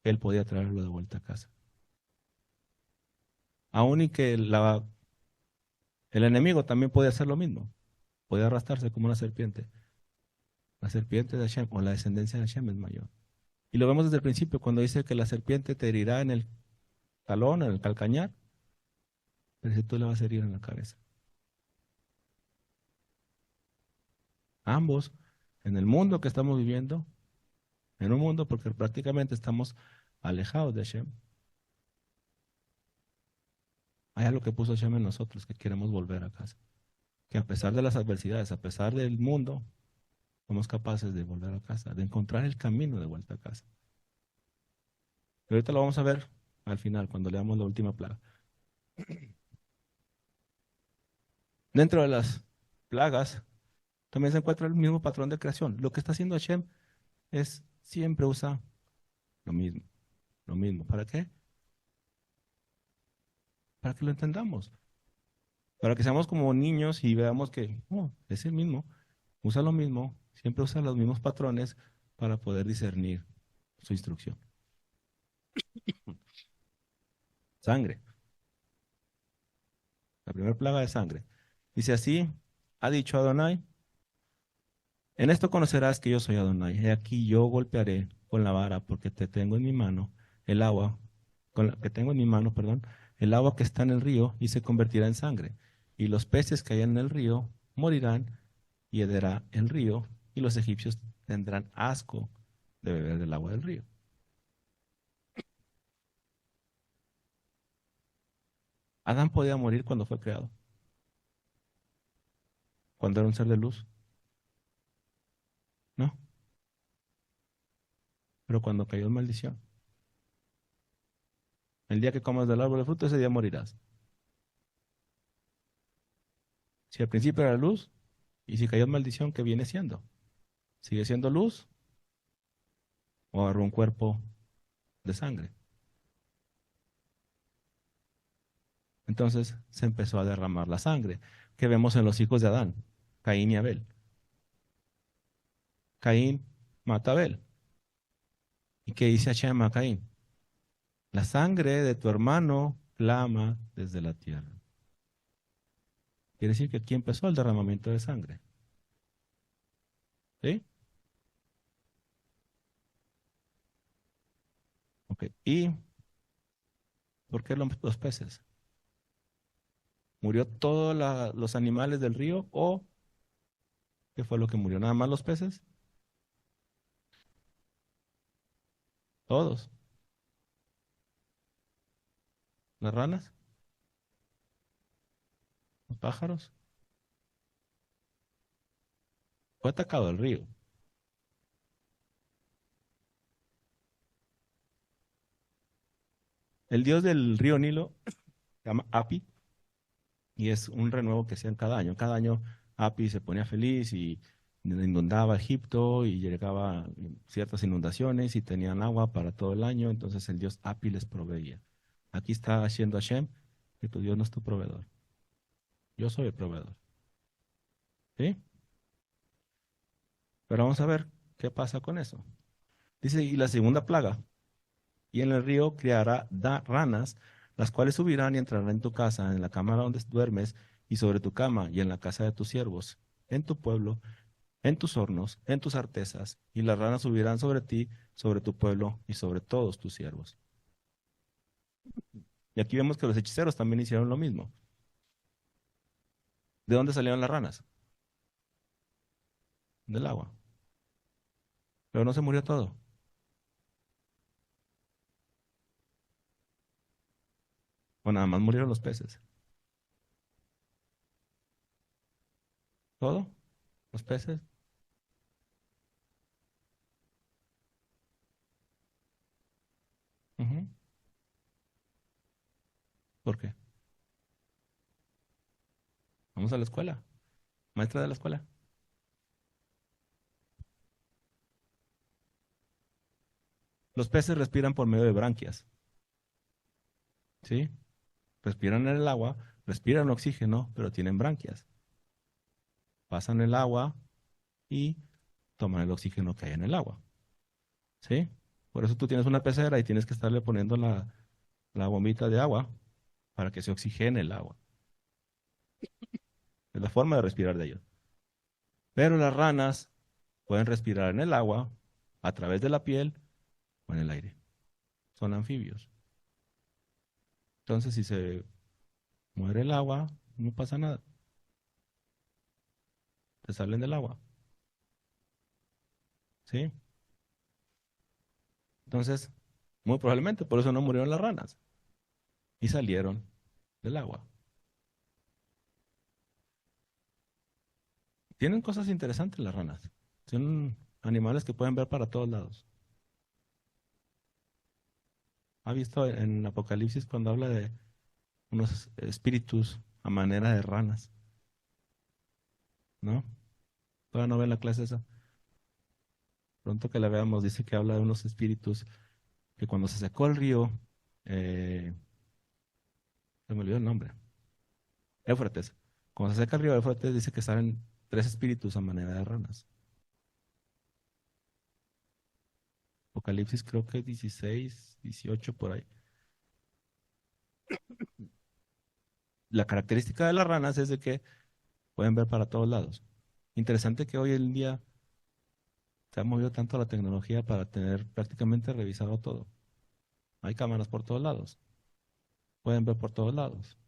que él podía traerlo de vuelta a casa. Aún y que el enemigo también podía hacer lo mismo, podía arrastrarse como una serpiente. La serpiente de Hashem o la descendencia de Hashem es mayor. Y lo vemos desde el principio cuando dice que la serpiente te herirá en el talón, en el calcañar, pero si tú le vas a herir en la cabeza. Ambos, en el mundo que estamos viviendo, en un mundo porque prácticamente estamos alejados de Hashem, hay algo que puso Hashem en nosotros, que queremos volver a casa. Que a pesar de las adversidades, a pesar del mundo, somos capaces de volver a casa, de encontrar el camino de vuelta a casa. Pero ahorita lo vamos a ver al final, cuando leamos la última plaga. Dentro de las plagas también se encuentra el mismo patrón de creación. Lo que está haciendo Hashem es siempre usa lo mismo, lo mismo. ¿Para qué? Para que lo entendamos, para que seamos como niños y veamos que es el mismo, usa lo mismo, siempre usa los mismos patrones para poder discernir su instrucción. Sangre, la primera plaga de sangre. Dice así, ha dicho Adonai, en esto conocerás que yo soy Adonai. He aquí yo golpearé con la vara porque te tengo en mi mano el agua, que tengo en mi mano, perdón, el agua que está en el río y se convertirá en sangre. Y los peces que hay en el río morirán y hederá el río y los egipcios tendrán asco de beber del agua del río. Adán podía morir cuando fue creado, cuando era un ser de luz, ¿no? Pero cuando cayó en maldición, el día que comas del árbol de fruto, ese día morirás. Si al principio era luz, y si cayó en maldición, ¿qué viene siendo? ¿Sigue siendo luz o agarró un cuerpo de sangre? Entonces se empezó a derramar la sangre, que vemos en los hijos de Adán, Caín y Abel. Caín mata a Abel. ¿Y qué dice Hashem a Caín? La sangre de tu hermano clama desde la tierra. Quiere decir que aquí empezó el derramamiento de sangre. ¿Sí? Ok. ¿Y por qué los peces? ¿Murió todos los animales del río o qué fue lo que murió? ¿Nada más los peces? Todos. ¿Las ranas? ¿Los pájaros? Fue atacado el río. El dios del río Nilo se llama Api y es un renuevo que hacían cada año. Cada año Api se ponía feliz y inundaba Egipto y llegaba ciertas inundaciones y tenían agua para todo el año, entonces el dios Api les proveía. Aquí está haciendo Hashem que tu Dios no es tu proveedor. Yo soy el proveedor. ¿Sí? Pero vamos a ver qué pasa con eso. Dice, y la segunda plaga, y en el río criará ranas, las cuales subirán y entrarán en tu casa, en la cámara donde duermes, y sobre tu cama, y en la casa de tus siervos, en tu pueblo, en tus hornos, en tus artesas, y las ranas subirán sobre ti, sobre tu pueblo y sobre todos tus siervos. Y aquí vemos que los hechiceros también hicieron lo mismo. ¿De dónde salieron las ranas? Del agua. Pero no se murió todo. O nada más murieron los peces. ¿Todo? ¿Los peces? ¿Por qué? Vamos a la escuela. Maestra de la escuela. Los peces respiran por medio de branquias, ¿sí? Respiran en el agua, respiran oxígeno, pero tienen branquias. Pasan el agua y toman el oxígeno que hay en el agua, ¿sí? Por eso tú tienes una pecera y tienes que estarle poniendo la bombita de agua para que se oxigene el agua. Es la forma de respirar de ellos. Pero las ranas pueden respirar en el agua, a través de la piel o en el aire. Son anfibios. Entonces, si se muere el agua, no pasa nada. Se salen del agua, ¿sí? Entonces, muy probablemente por eso no murieron las ranas y salieron del agua. Tienen cosas interesantes las ranas. Son animales que pueden ver para todos lados. ¿Ha visto en Apocalipsis cuando habla de unos espíritus a manera de ranas? ¿No? Todavía no ve la clase esa. Pronto que la veamos, dice que habla de unos espíritus que cuando se secó el río, eh, se me olvidó el nombre, Éufrates. Cuando se seca el río Éufrates, dice que salen tres espíritus a manera de ranas. Apocalipsis creo que 16, 18 por ahí. La característica de las ranas es de que pueden ver para todos lados. Interesante que hoy en día se ha movido tanto la tecnología para tener prácticamente revisado todo. Hay cámaras por todos lados, pueden ver por todos lados.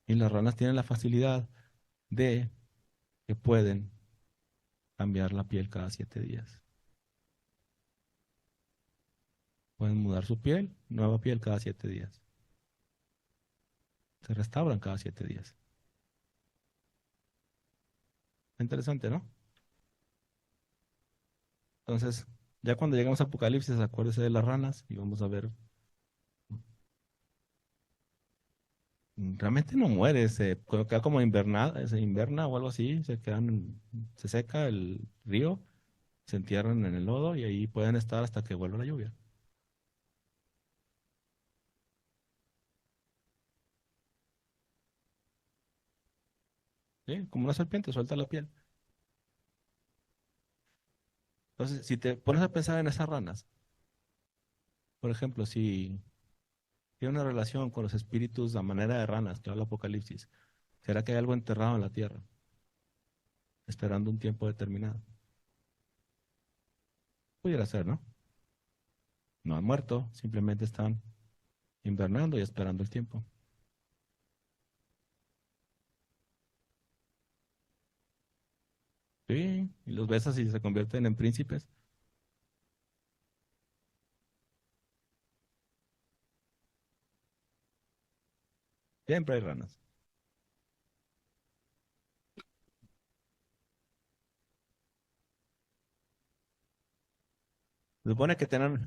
Y las ranas tienen la facilidad de que pueden cambiar la piel cada 7 días. Pueden mudar su piel, nueva piel cada 7 días. Se restauran cada 7 días. Interesante, ¿no? Entonces, ya cuando llegamos a Apocalipsis, acuérdese de las ranas y vamos a ver. Realmente no muere, cuando queda como invernada, se inverna o algo así, se seca el río, se entierran en el lodo y ahí pueden estar hasta que vuelva la lluvia. ¿Sí? Como una serpiente, suelta la piel. Entonces, si te pones a pensar en esas ranas, por ejemplo, si tiene una relación con los espíritus a manera de ranas que habla Apocalipsis, ¿será que hay algo enterrado en la tierra, esperando un tiempo determinado? Pudiera ser, ¿no? No han muerto, simplemente están invernando y esperando el tiempo. Sí, y los besas y se convierten en príncipes. Siempre hay ranas. Se supone que tienen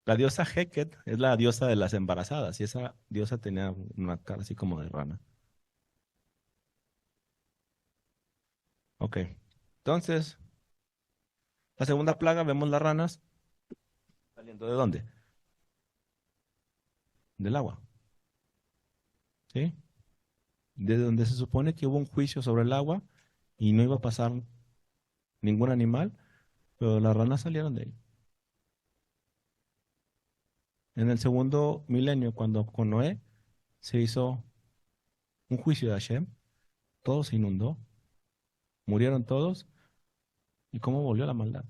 la diosa Heket es la diosa de las embarazadas y esa diosa tenía una cara así como de rana. Ok. Entonces, la segunda plaga, vemos las ranas saliendo de dónde? Del agua, ¿sí? De donde se supone que hubo un juicio sobre el agua y no iba a pasar ningún animal, pero las ranas salieron de ahí. En el segundo milenio, cuando con Noé se hizo un juicio de Hashem, todo se inundó, murieron todos. ¿Y cómo volvió la maldad?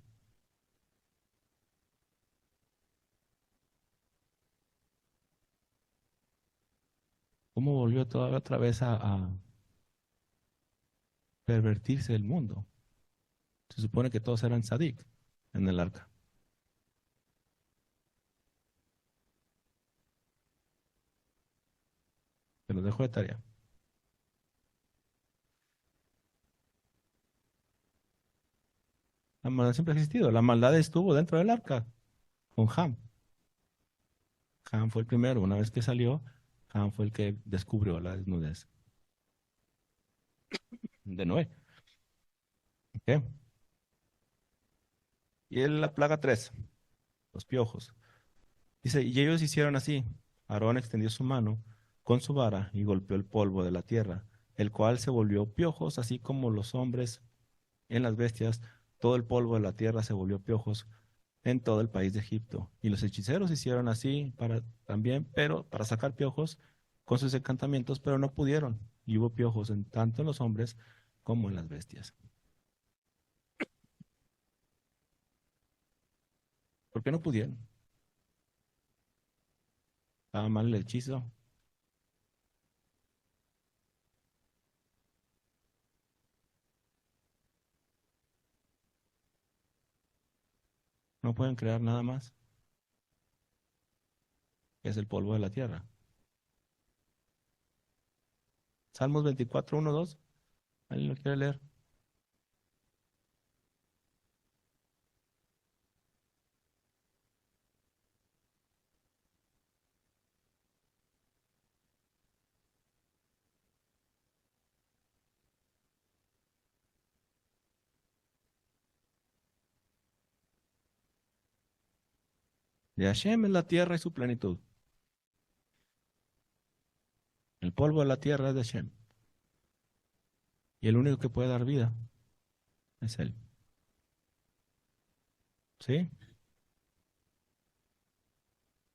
¿Cómo volvió toda otra vez a pervertirse el mundo? Se supone que todos eran sadik en el arca. Se los dejo de tarea. La maldad siempre ha existido. La maldad estuvo dentro del arca con Ham. Cam fue el primero. Una vez que salió, Cam fue el que descubrió la desnudez de Noé. ¿Ok? Y la plaga 3, los piojos. Dice, y ellos hicieron así. Aarón extendió su mano con su vara y golpeó el polvo de la tierra, el cual se volvió piojos, así como los hombres en las bestias. Todo el polvo de la tierra se volvió piojos en todo el país de Egipto. Y los hechiceros hicieron así para también, pero para sacar piojos con sus encantamientos, pero no pudieron. Y hubo piojos en tanto en los hombres como en las bestias. ¿Por qué no pudieron? Estaba mal el hechizo. No pueden crear nada más, que es el polvo de la tierra. Salmos 24, 1, 2. ¿Alguien lo quiere leer? De Hashem es la tierra y su plenitud. El polvo de la tierra es de Hashem. Y el único que puede dar vida es Él. ¿Sí?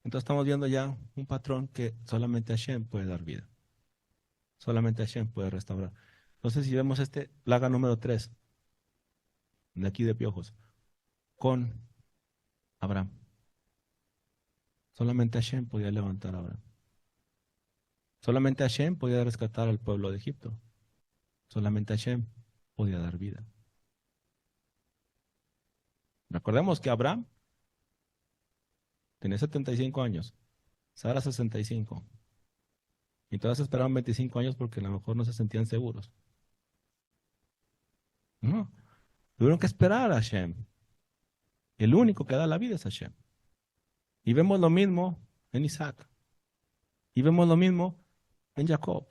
Entonces estamos viendo ya un patrón que solamente Hashem puede dar vida. Solamente Hashem puede restaurar. Entonces, si vemos este plaga número 3, de aquí de piojos, con Abraham. Solamente Hashem podía levantar a Abraham. Solamente Hashem podía rescatar al pueblo de Egipto. Solamente Hashem podía dar vida. Recordemos que Abraham tenía 75 años, Sara 65. Y todas esperaban 25 años porque a lo mejor no se sentían seguros. No, tuvieron que esperar a Hashem. El único que da la vida es Hashem. Y vemos lo mismo en Isaac. Y vemos lo mismo en Jacob.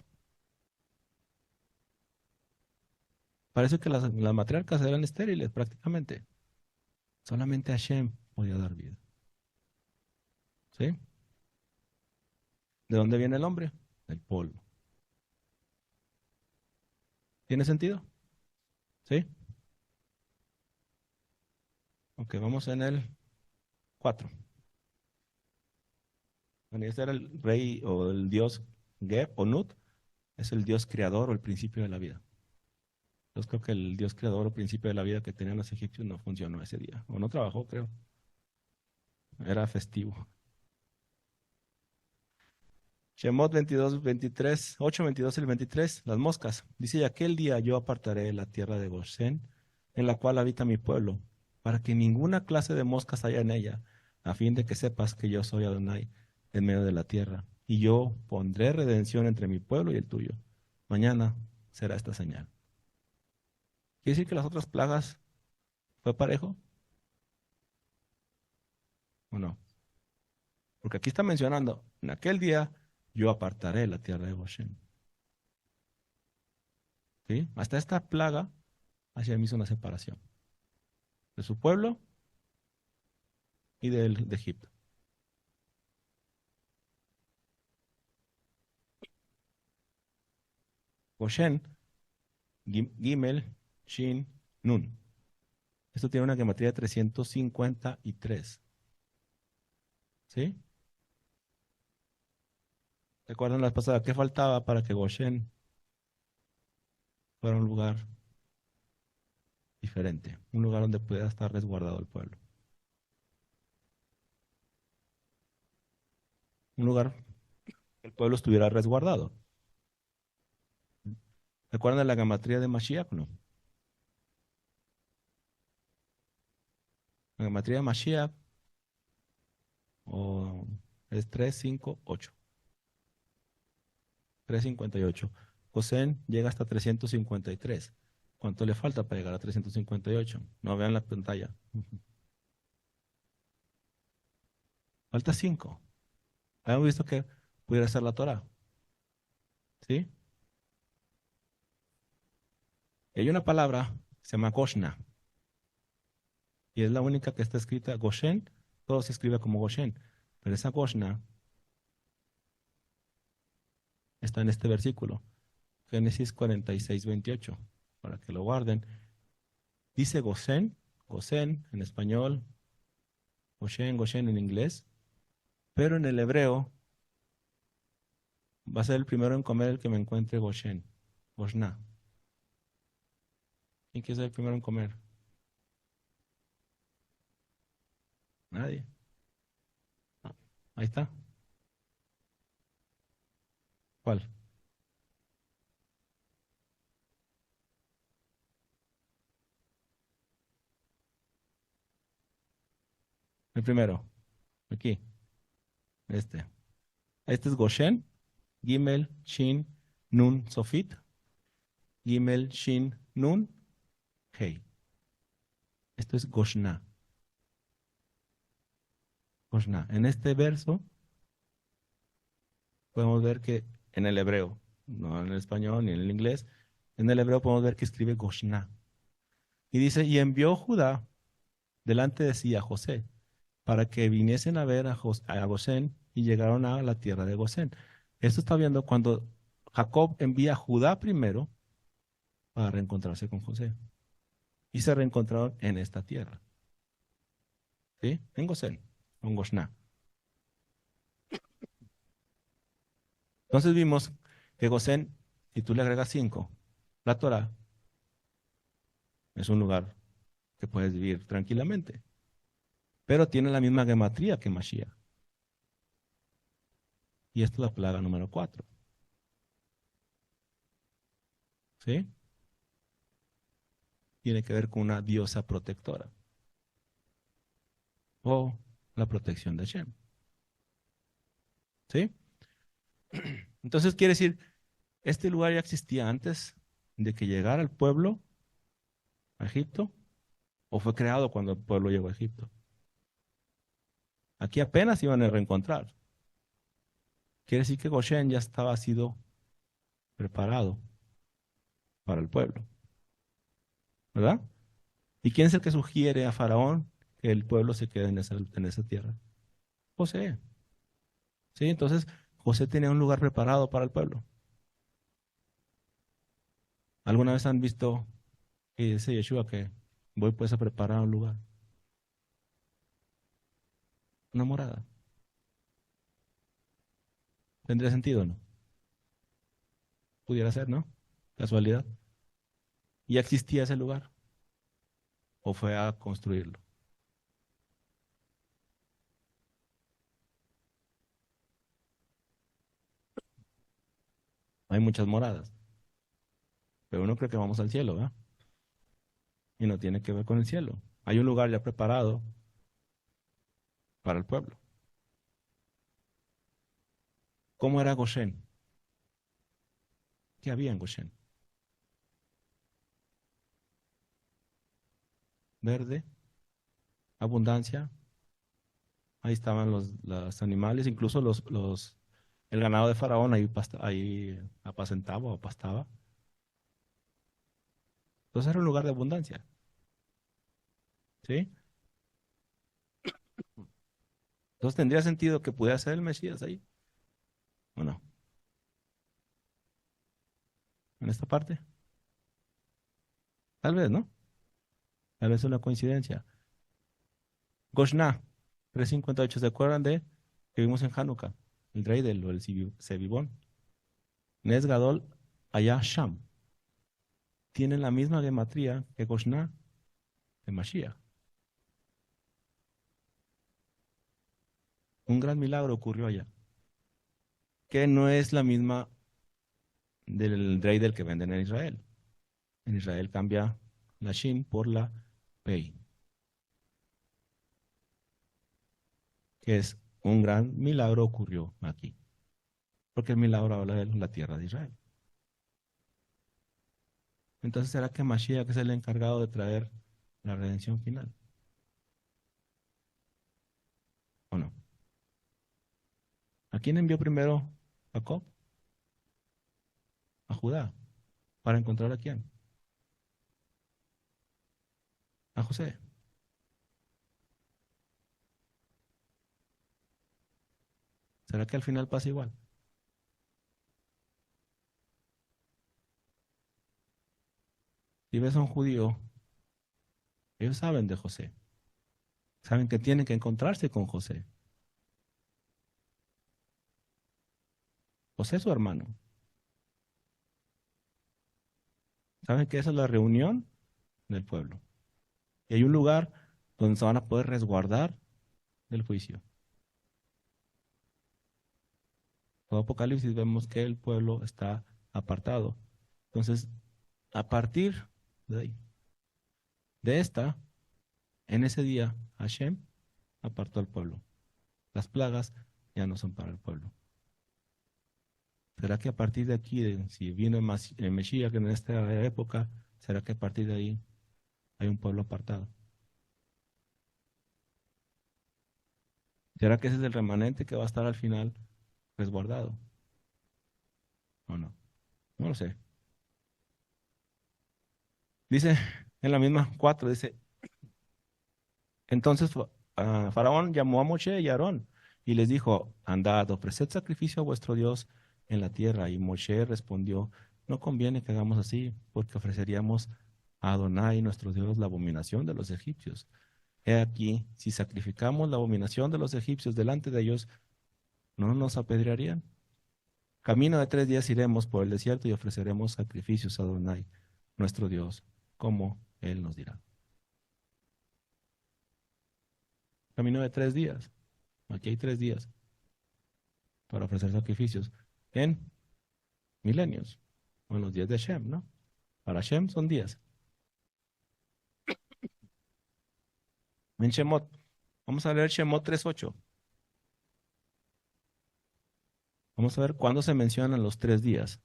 Parece que las matriarcas eran estériles prácticamente. Solamente Hashem podía dar vida. ¿Sí? ¿De dónde viene el hombre? Del polvo. ¿Tiene sentido? ¿Sí? Ok, vamos en el 4. Bueno, este era el rey o el dios Geb o Nut. Es el dios creador o el principio de la vida. Entonces creo que el dios creador o principio de la vida que tenían los egipcios no funcionó ese día. O no trabajó, creo. Era festivo. Shemot 22, 23, 8, 22 y el 23, las moscas. Dice, y aquel día yo apartaré la tierra de Gosén, en la cual habita mi pueblo, para que ninguna clase de moscas haya en ella, a fin de que sepas que yo soy Adonai en medio de la tierra. Y yo pondré redención entre mi pueblo y el tuyo. Mañana será esta señal. ¿Quiere decir que las otras plagas fue parejo? ¿O no? Porque aquí está mencionando, en aquel día yo apartaré la tierra de Gosén. ¿Sí? Hasta esta plaga, Hashem hizo una separación de su pueblo y de Egipto. Goshen, Gimel, Shin, Nun. Esto tiene una gematría de 353. ¿Sí? ¿Recuerdan la pasada? ¿Qué faltaba para que Goshen fuera un lugar diferente? Un lugar donde pudiera estar resguardado el pueblo. Un lugar que el pueblo estuviera resguardado. ¿Recuerdan la gematría de Mashiach? No. La gematría de Mashiach es 358. 358. Gosén llega hasta 353. ¿Cuánto le falta para llegar a 358? No vean la pantalla. Falta 5. Habíamos visto que pudiera ser la Torah, ¿sí? Y hay una palabra que se llama Goshna, y es la única que está escrita Goshen, todo se escribe como Goshen, pero esa Goshna está en este versículo, Génesis 46:28, para que lo guarden. Dice Gosén, Gosén en español, Goshen, Goshen en inglés, pero en el hebreo va a ser el primero en comer el que me encuentre Goshen, Goshna. ¿Quién quiere ser el primero en comer? Nadie. Ah, ahí está. ¿Cuál? El primero. Aquí. Este. Este es Goshen, Gimel, Shin, Nun, Sofit, Gimel, Shin, Nun, Hei. Esto es Goshna. Goshna. En este verso podemos ver que en el hebreo, no en el español ni en el inglés, en el hebreo podemos ver que escribe Goshna. Y dice, y envió Judá delante de sí a José, para que viniesen a ver a Gosén, y llegaron a la tierra de Gosén. Esto está viendo cuando Jacob envía a Judá primero para reencontrarse con José. Y se reencontraron en esta tierra, ¿sí? En Gosén, con Goshna. Entonces vimos que Gosén, si tú le agregas 5, la Torah es un lugar que puedes vivir tranquilamente, pero tiene la misma gematría que Mashiach. Y esta es la plaga número 4, ¿sí? Tiene que ver con una diosa protectora o la protección de Hashem, ¿sí? Entonces quiere decir, este lugar ya existía antes de que llegara el pueblo a Egipto, o fue creado cuando el pueblo llegó a Egipto. Aquí apenas iban a reencontrar. Quiere decir que Goshen ya estaba sido preparado para el pueblo, ¿verdad? ¿Y quién es el que sugiere a Faraón que el pueblo se quede en esa tierra? José. ¿Sí? Entonces, José tenía un lugar preparado para el pueblo. ¿Alguna vez han visto que dice Yeshua que voy pues a preparar un lugar? Una morada. ¿Tendría sentido o no? Pudiera ser, ¿no? Casualidad. ¿Ya existía ese lugar? ¿O fue a construirlo? Hay muchas moradas, pero uno cree que vamos al cielo, ¿verdad? Y no tiene que ver con el cielo. Hay un lugar ya preparado para el pueblo. ¿Cómo era Goshen? ¿Qué había en Goshen? Verde, abundancia. Ahí estaban los animales, incluso el ganado de Faraón ahí apacentaba o pastaba. Entonces era un lugar de abundancia, ¿sí? Entonces tendría sentido que pudiera ser el Mesías ahí, ¿o no? En esta parte. Tal vez, ¿no? Tal vez es una coincidencia. Goshna, 358. ¿Se acuerdan de que vimos en Hanukkah? El rey del o el Sebibón. Nes Gadol allá Sham. Tiene la misma gematría que Goshna de Mashiach. Un gran milagro ocurrió allá, que no es la misma del rey del que venden en Israel. En Israel cambia la Shin por la Pei, que es un gran milagro ocurrió aquí, porque el milagro habla de la tierra de Israel. Entonces, ¿será que Mashiach es el encargado de traer la redención final? ¿O no? quién envió primero Jacob? A Judá. ¿Para encontrar a quién? A José. ¿Será que al final pasa igual? Si ves a un judío, ellos saben de José. Saben que tienen que encontrarse con José. José es su hermano. Saben que esa es la reunión del pueblo. Y hay un lugar donde se van a poder resguardar del juicio. Todo Apocalipsis vemos que el pueblo está apartado. Entonces, a partir de ahí, de esta, en ese día, Hashem apartó al pueblo. Las plagas ya no son para el pueblo. ¿Será que a partir de aquí, si viene el Mesías en esta época, será que a partir de ahí hay un pueblo apartado? ¿Será que ese es el remanente que va a estar al final resguardado? ¿O no? No lo sé. Dice en la misma 4, dice, entonces Faraón llamó a Moshe y a Aarón y les dijo, andad, ofreced sacrificio a vuestro Dios en la tierra. Y Moshe respondió, no conviene que hagamos así, porque ofreceríamos a Adonai, nuestro Dios, la abominación de los egipcios. He aquí, si sacrificamos la abominación de los egipcios delante de ellos, ¿no nos apedrearían? Camino de 3 días iremos por el desierto y ofreceremos sacrificios a Adonai, nuestro Dios, como Él nos dirá. Camino de 3 días. Aquí hay 3 días para ofrecer sacrificios en milenios, o en los días de Shem, ¿no? Para Shem son días. En Shemot, vamos a leer Shemot 3:8. Vamos a ver cuándo se mencionan los 3 días.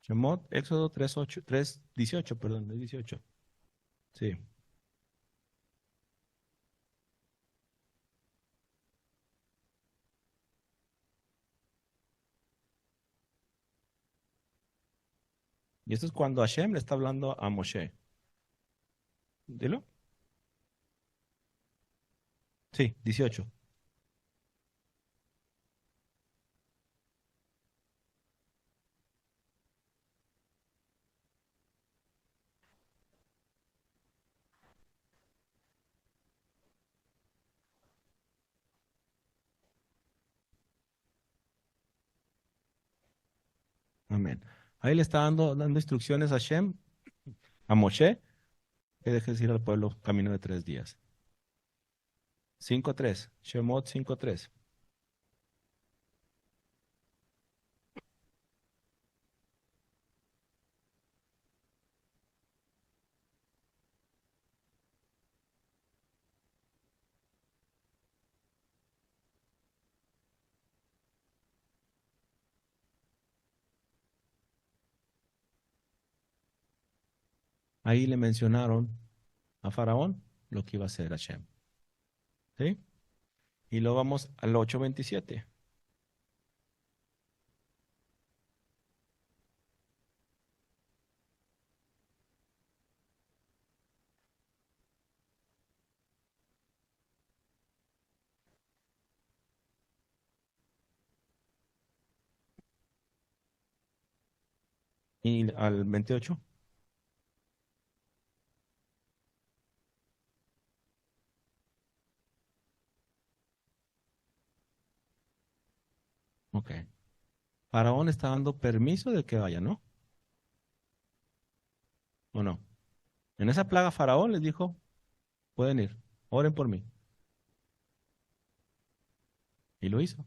Shemot, Éxodo 3:8, 3:18, perdón, 18. Sí. Y esto es cuando Hashem le está hablando a Moshe. Dilo. Sí, 18. Amén. Ahí le está dando instrucciones a Hashem, a Moshe, que deje ir al pueblo camino de 3 días. 5:3. Shemot 5:3. Ahí le mencionaron a Faraón lo que iba a hacer Hashem. ¿Sí? Y luego vamos al 8:27. Y al 28. Ok. Faraón está dando permiso de que vaya, ¿no? ¿O no? En esa plaga Faraón les dijo, pueden ir, oren por mí. Y lo hizo,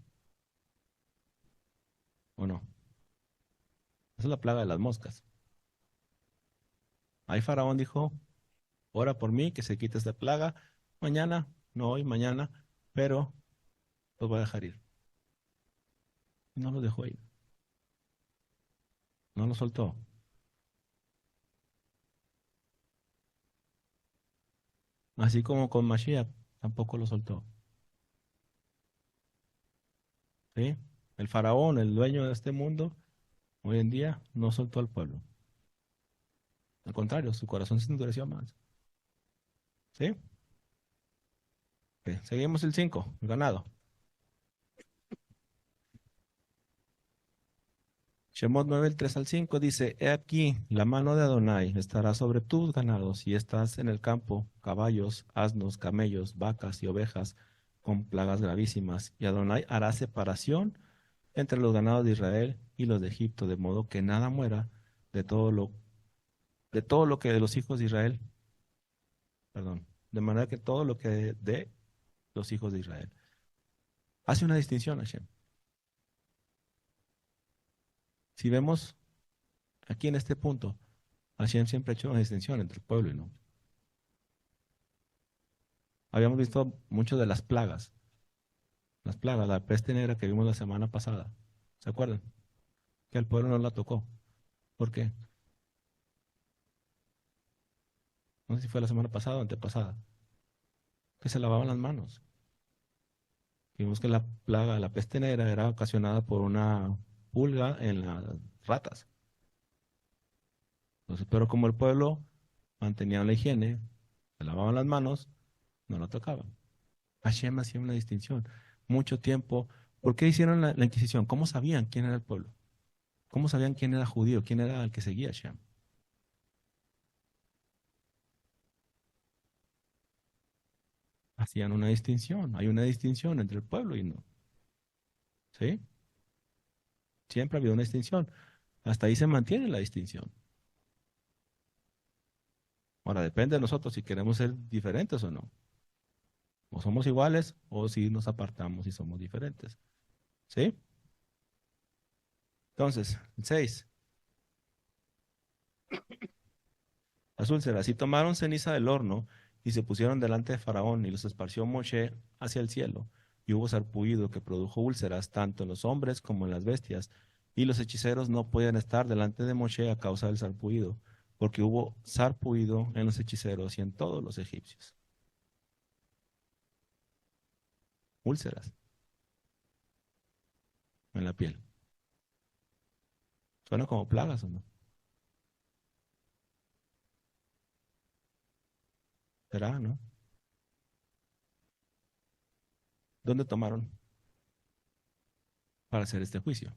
¿o no? Esa es la plaga de las moscas. Ahí Faraón dijo, ora por mí, que se quite esta plaga. Mañana, no hoy, mañana, pero los voy a dejar ir. Y no los dejó ir, no los soltó. Así como con Mashiach, tampoco lo soltó. ¿Sí? El faraón, el dueño de este mundo, hoy en día no soltó al pueblo. Al contrario, su corazón se endureció más. ¿Sí? Ok, seguimos el 5, ganado. Shemot 9, el 3 al 5 dice, He aquí, la mano de Adonai estará sobre tus ganados y estás en el campo, caballos, asnos, camellos, vacas y ovejas, con plagas gravísimas. Y Adonai hará separación entre los ganados de Israel y los de Egipto, de modo que nada muera de todo lo, de todo lo que de los hijos de Israel, perdón, de manera que todo lo que de los hijos de Israel. Hace una distinción, Hashem. Si vemos aquí en este punto, Hashem siempre ha hecho una distinción entre el pueblo y no. Habíamos visto mucho de las plagas, la peste negra que vimos la semana pasada. ¿Se acuerdan? Que al pueblo no la tocó. ¿Por qué? No sé si fue la semana pasada o antepasada. Que se lavaban las manos. Vimos que la plaga, la peste negra, era ocasionada por una pulga en las ratas. Entonces, pero como el pueblo mantenía la higiene, se lavaban las manos, no la tocaban. Hashem hacía una distinción. Mucho tiempo. ¿Por qué hicieron la Inquisición? ¿Cómo sabían quién era el pueblo? ¿Cómo sabían quién era judío? ¿Quién era el que seguía a Hashem? Hacían una distinción. Hay una distinción entre el pueblo y no. ¿Sí? Siempre ha habido una distinción. Hasta ahí se mantiene la distinción. Ahora depende de nosotros si queremos ser diferentes o no. O somos iguales o si nos apartamos y somos diferentes. ¿Sí? Entonces, el 6. Las úlceras. Y tomaron ceniza del horno y se pusieron delante de Faraón y los esparció Moshe hacia el cielo. Y hubo sarpullido que produjo úlceras tanto en los hombres como en las bestias. Y los hechiceros no podían estar delante de Moshe a causa del sarpullido, porque hubo sarpullido en los hechiceros y en todos los egipcios. Úlceras en la piel. Suena como plagas, ¿o no? ¿Será, no? ¿Dónde tomaron para hacer este juicio?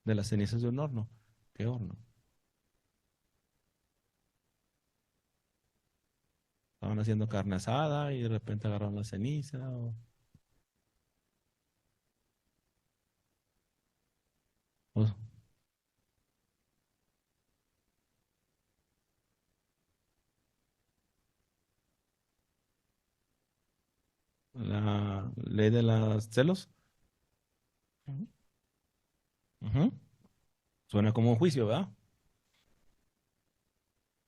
De las cenizas de un horno. ¿Qué horno? Estaban haciendo carne asada y de repente agarraron la ceniza. O la ley de los celos. Ujú. Ujú. Suena como un juicio, ¿verdad?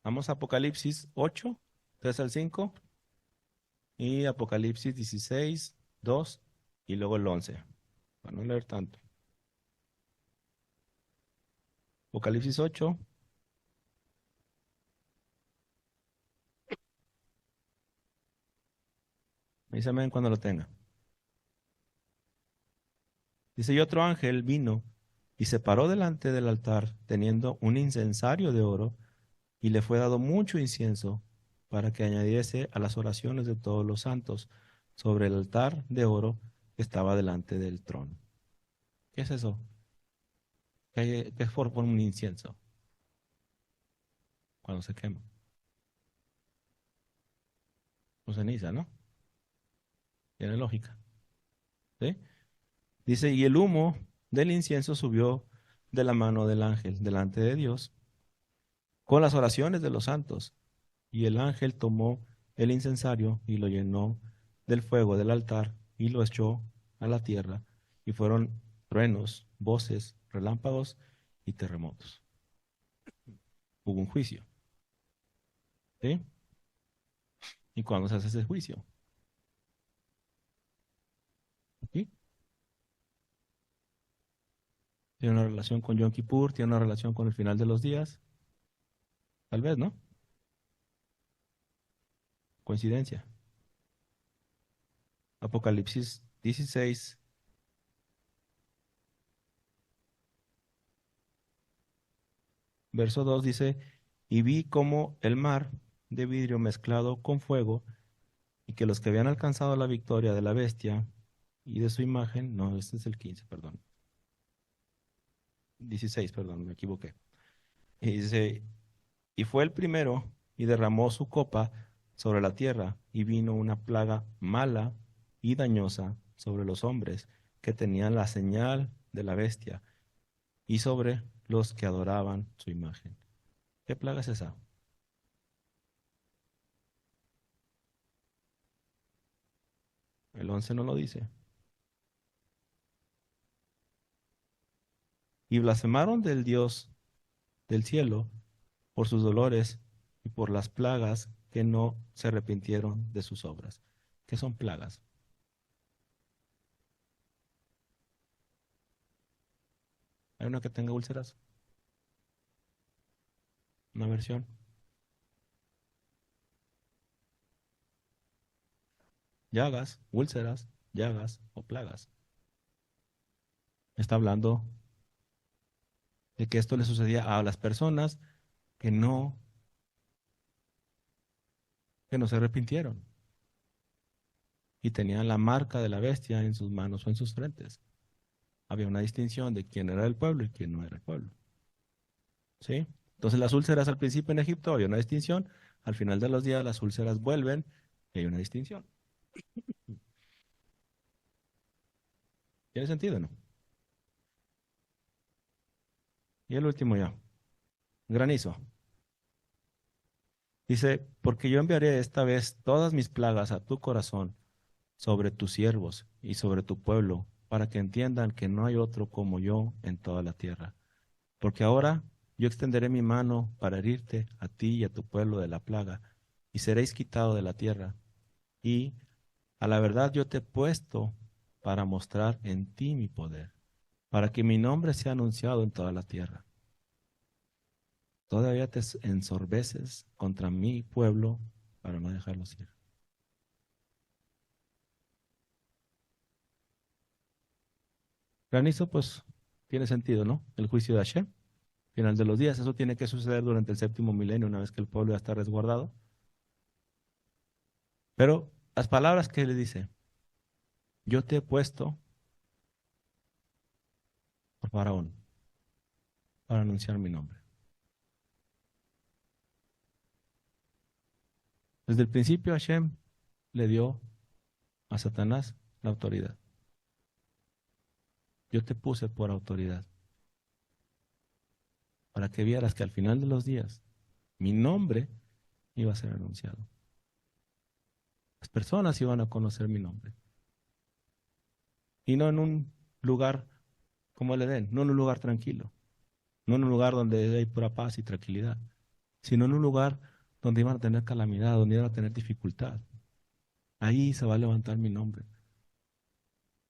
Vamos a Apocalipsis 8, 3 al 5 y Apocalipsis 16, 2 y luego el 11. Para no leer tanto. Apocalipsis 8, avísame cuando lo tenga. Dice, y otro ángel vino y se paró delante del altar teniendo un incensario de oro y le fue dado mucho incienso para que añadiese a las oraciones de todos los santos sobre el altar de oro que estaba delante del trono. ¿Qué es eso? ¿Qué forma un incienso cuando se quema? Con ceniza, ¿no? Tiene lógica. ¿Sí? Dice, y el humo del incienso subió de la mano del ángel delante de Dios con las oraciones de los santos. Y el ángel tomó el incensario y lo llenó del fuego del altar y lo echó a la tierra. Y fueron truenos, voces, relámpagos y terremotos. Hubo un juicio. ¿Sí? ¿Y cuándo se hace ese juicio? ¿Sí? ¿Tiene una relación con Yom Kippur? ¿Tiene una relación con el final de los días? Tal vez, ¿no? Coincidencia. Apocalipsis 16, verso 2 dice, y vi como el mar de vidrio mezclado con fuego, y que los que habían alcanzado la victoria de la bestia y de su imagen, no, este es el 15, perdón, 16, perdón, me equivoqué. Y dice, y fue el primero y derramó su copa sobre la tierra, y vino una plaga mala y dañosa sobre los hombres que tenían la señal de la bestia y sobre los que adoraban su imagen. ¿Qué plaga es esa? El 11 no lo dice. Y blasfemaron del Dios del cielo por sus dolores y por las plagas que no se arrepintieron de sus obras. ¿Qué son plagas? ¿Hay una que tenga úlceras? ¿Una versión? Llagas, úlceras, llagas o plagas. Está hablando de que esto le sucedía a las personas que no se arrepintieron y tenían la marca de la bestia en sus manos o en sus frentes. Había una distinción de quién era el pueblo y quién no era el pueblo. ¿Sí? Entonces las úlceras al principio en Egipto había una distinción, al final de los días las úlceras vuelven y hay una distinción. ¿Tiene sentido o no? Y el último ya, granizo. Dice, porque yo enviaré esta vez todas mis plagas a tu corazón, sobre tus siervos y sobre tu pueblo, para que entiendan que no hay otro como yo en toda la tierra. Porque ahora yo extenderé mi mano para herirte a ti y a tu pueblo de la plaga, y seréis quitado de la tierra. Y a la verdad yo te he puesto para mostrar en ti mi poder, para que mi nombre sea anunciado en toda la tierra. Todavía te ensorbeces contra mi pueblo para no dejarlos ir. Granizo, pues, tiene sentido, ¿no? El juicio de Hashem, final de los días. Eso tiene que suceder durante el séptimo milenio, una vez que el pueblo ya está resguardado. Pero las palabras que le dice, yo te he puesto por faraón para anunciar mi nombre. Desde el principio Hashem le dio a Satanás la autoridad. Yo te puse por autoridad para que vieras que al final de los días mi nombre iba a ser anunciado. Las personas iban a conocer mi nombre. Y no en un lugar como el Edén, no en un lugar tranquilo, no en un lugar donde hay pura paz y tranquilidad, sino en un lugar donde iban a tener calamidad, donde iban a tener dificultad. Ahí se va a levantar mi nombre.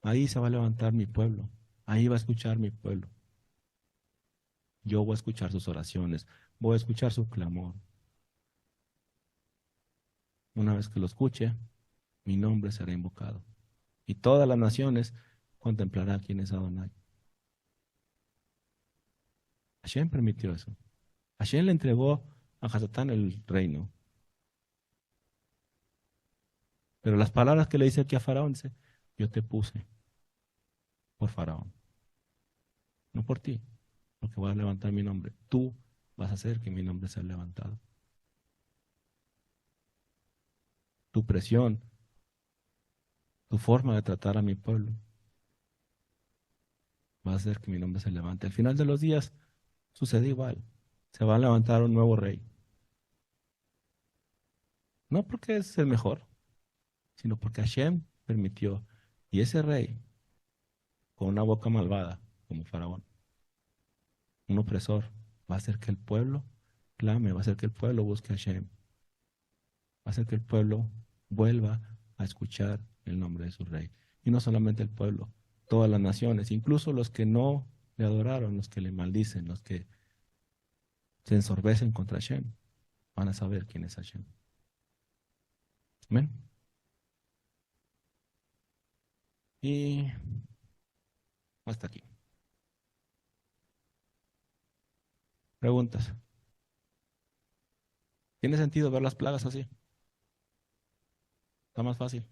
Ahí se va a levantar mi pueblo. Ahí va a escuchar mi pueblo. Yo voy a escuchar sus oraciones. Voy a escuchar su clamor. Una vez que lo escuche, mi nombre será invocado. Y todas las naciones contemplarán quién es Adonai. Hashem permitió eso. Hashem le entregó a Hasatán el reino. Pero las palabras que le dice aquí a Faraón dice, yo te puse por Faraón, no por ti, porque voy a levantar mi nombre. Tú vas a hacer que mi nombre sea levantado. Tu presión, tu forma de tratar a mi pueblo, va a hacer que mi nombre se levante. Al final de los días sucede igual. Se va a levantar un nuevo rey. No porque es el mejor, sino porque Hashem permitió. Y ese rey, con una boca malvada, como Faraón, un opresor, va a hacer que el pueblo clame, va a hacer que el pueblo busque a Hashem, va a hacer que el pueblo vuelva a escuchar el nombre de su rey. Y no solamente el pueblo, todas las naciones, incluso los que no le adoraron, los que le maldicen, los que se ensorbecen contra Hashem, van a saber quién es Hashem. Amén. Y hasta aquí. Preguntas. ¿Tiene sentido ver las plagas así? ¿Está más fácil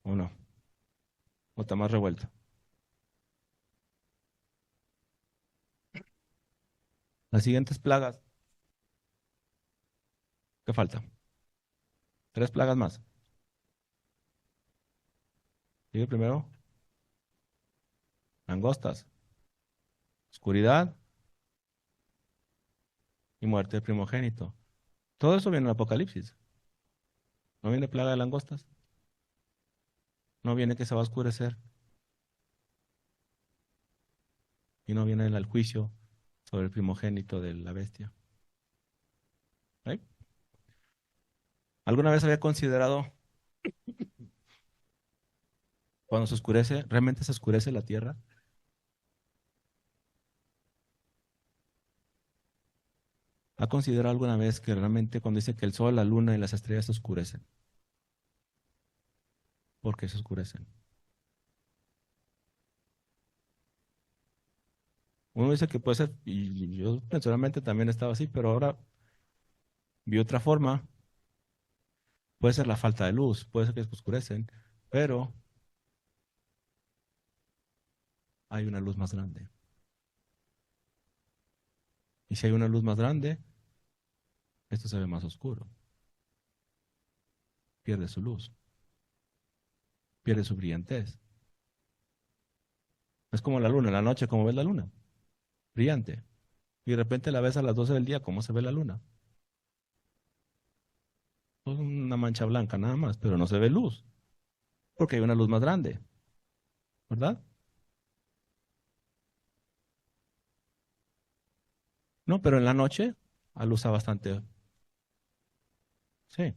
o no? ¿O está más revuelto? Las siguientes plagas, ¿qué falta? Tres plagas más. Sigue primero, langostas, oscuridad y muerte del primogénito. Todo eso viene en el Apocalipsis. ¿No viene plaga de langostas? ¿No viene que se va a oscurecer? ¿Y no viene el juicio sobre el primogénito de la bestia? ¿Eh? ¿Alguna vez había considerado cuando se oscurece, realmente se oscurece la tierra? ¿Ha considerado alguna vez que realmente cuando dice que el sol, la luna y las estrellas se oscurecen? ¿Por qué se oscurecen? Uno dice que puede ser, y yo personalmente también estaba así, pero ahora vi otra forma. Puede ser la falta de luz, puede ser que se oscurecen, pero hay una luz más grande. Y si hay una luz más grande, esto se ve más oscuro, pierde su luz, pierde su brillantez. Es como la luna, en la noche, ¿cómo ves la luna? Brillante. Y de repente la ves a las 12 del día, ¿cómo se ve la luna? Es una mancha blanca nada más, pero no se ve luz, porque hay una luz más grande, ¿verdad? No, pero en la noche alusa bastante. Sí.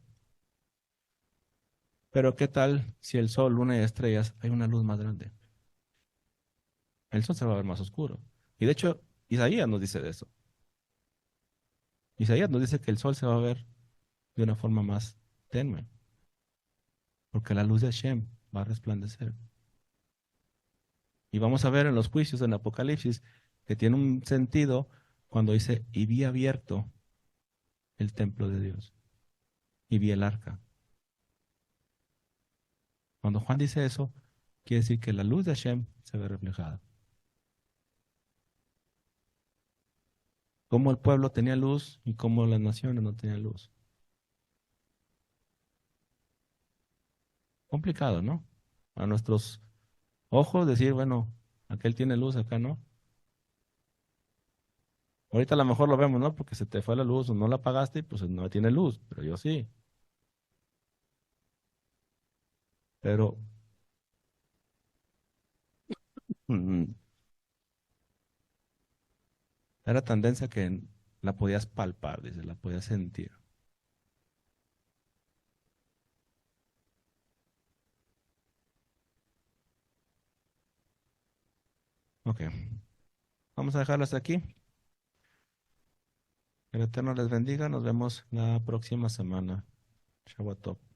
Pero ¿qué tal si el sol, luna y estrellas hay una luz más grande? El sol se va a ver más oscuro. Y de hecho, Isaías nos dice de eso. Isaías nos dice que el sol se va a ver de una forma más tenue, porque la luz de Hashem va a resplandecer. Y vamos a ver en los juicios en Apocalipsis que tiene un sentido cuando dice, y vi abierto el templo de Dios, y vi el arca. Cuando Juan dice eso, quiere decir que la luz de Hashem se ve reflejada. Cómo el pueblo tenía luz y cómo las naciones no tenían luz. Complicado, ¿no? A nuestros ojos decir, bueno, aquel tiene luz, acá no. Ahorita a lo mejor lo vemos, ¿no? Porque se te fue la luz o no la apagaste y pues no tiene luz, pero yo sí. Pero mm, era tan densa que la podías palpar, dice, la podías sentir. Ok, vamos a dejarlo hasta aquí. Que el Eterno les bendiga. Nos vemos la próxima semana. Shabbat Tov.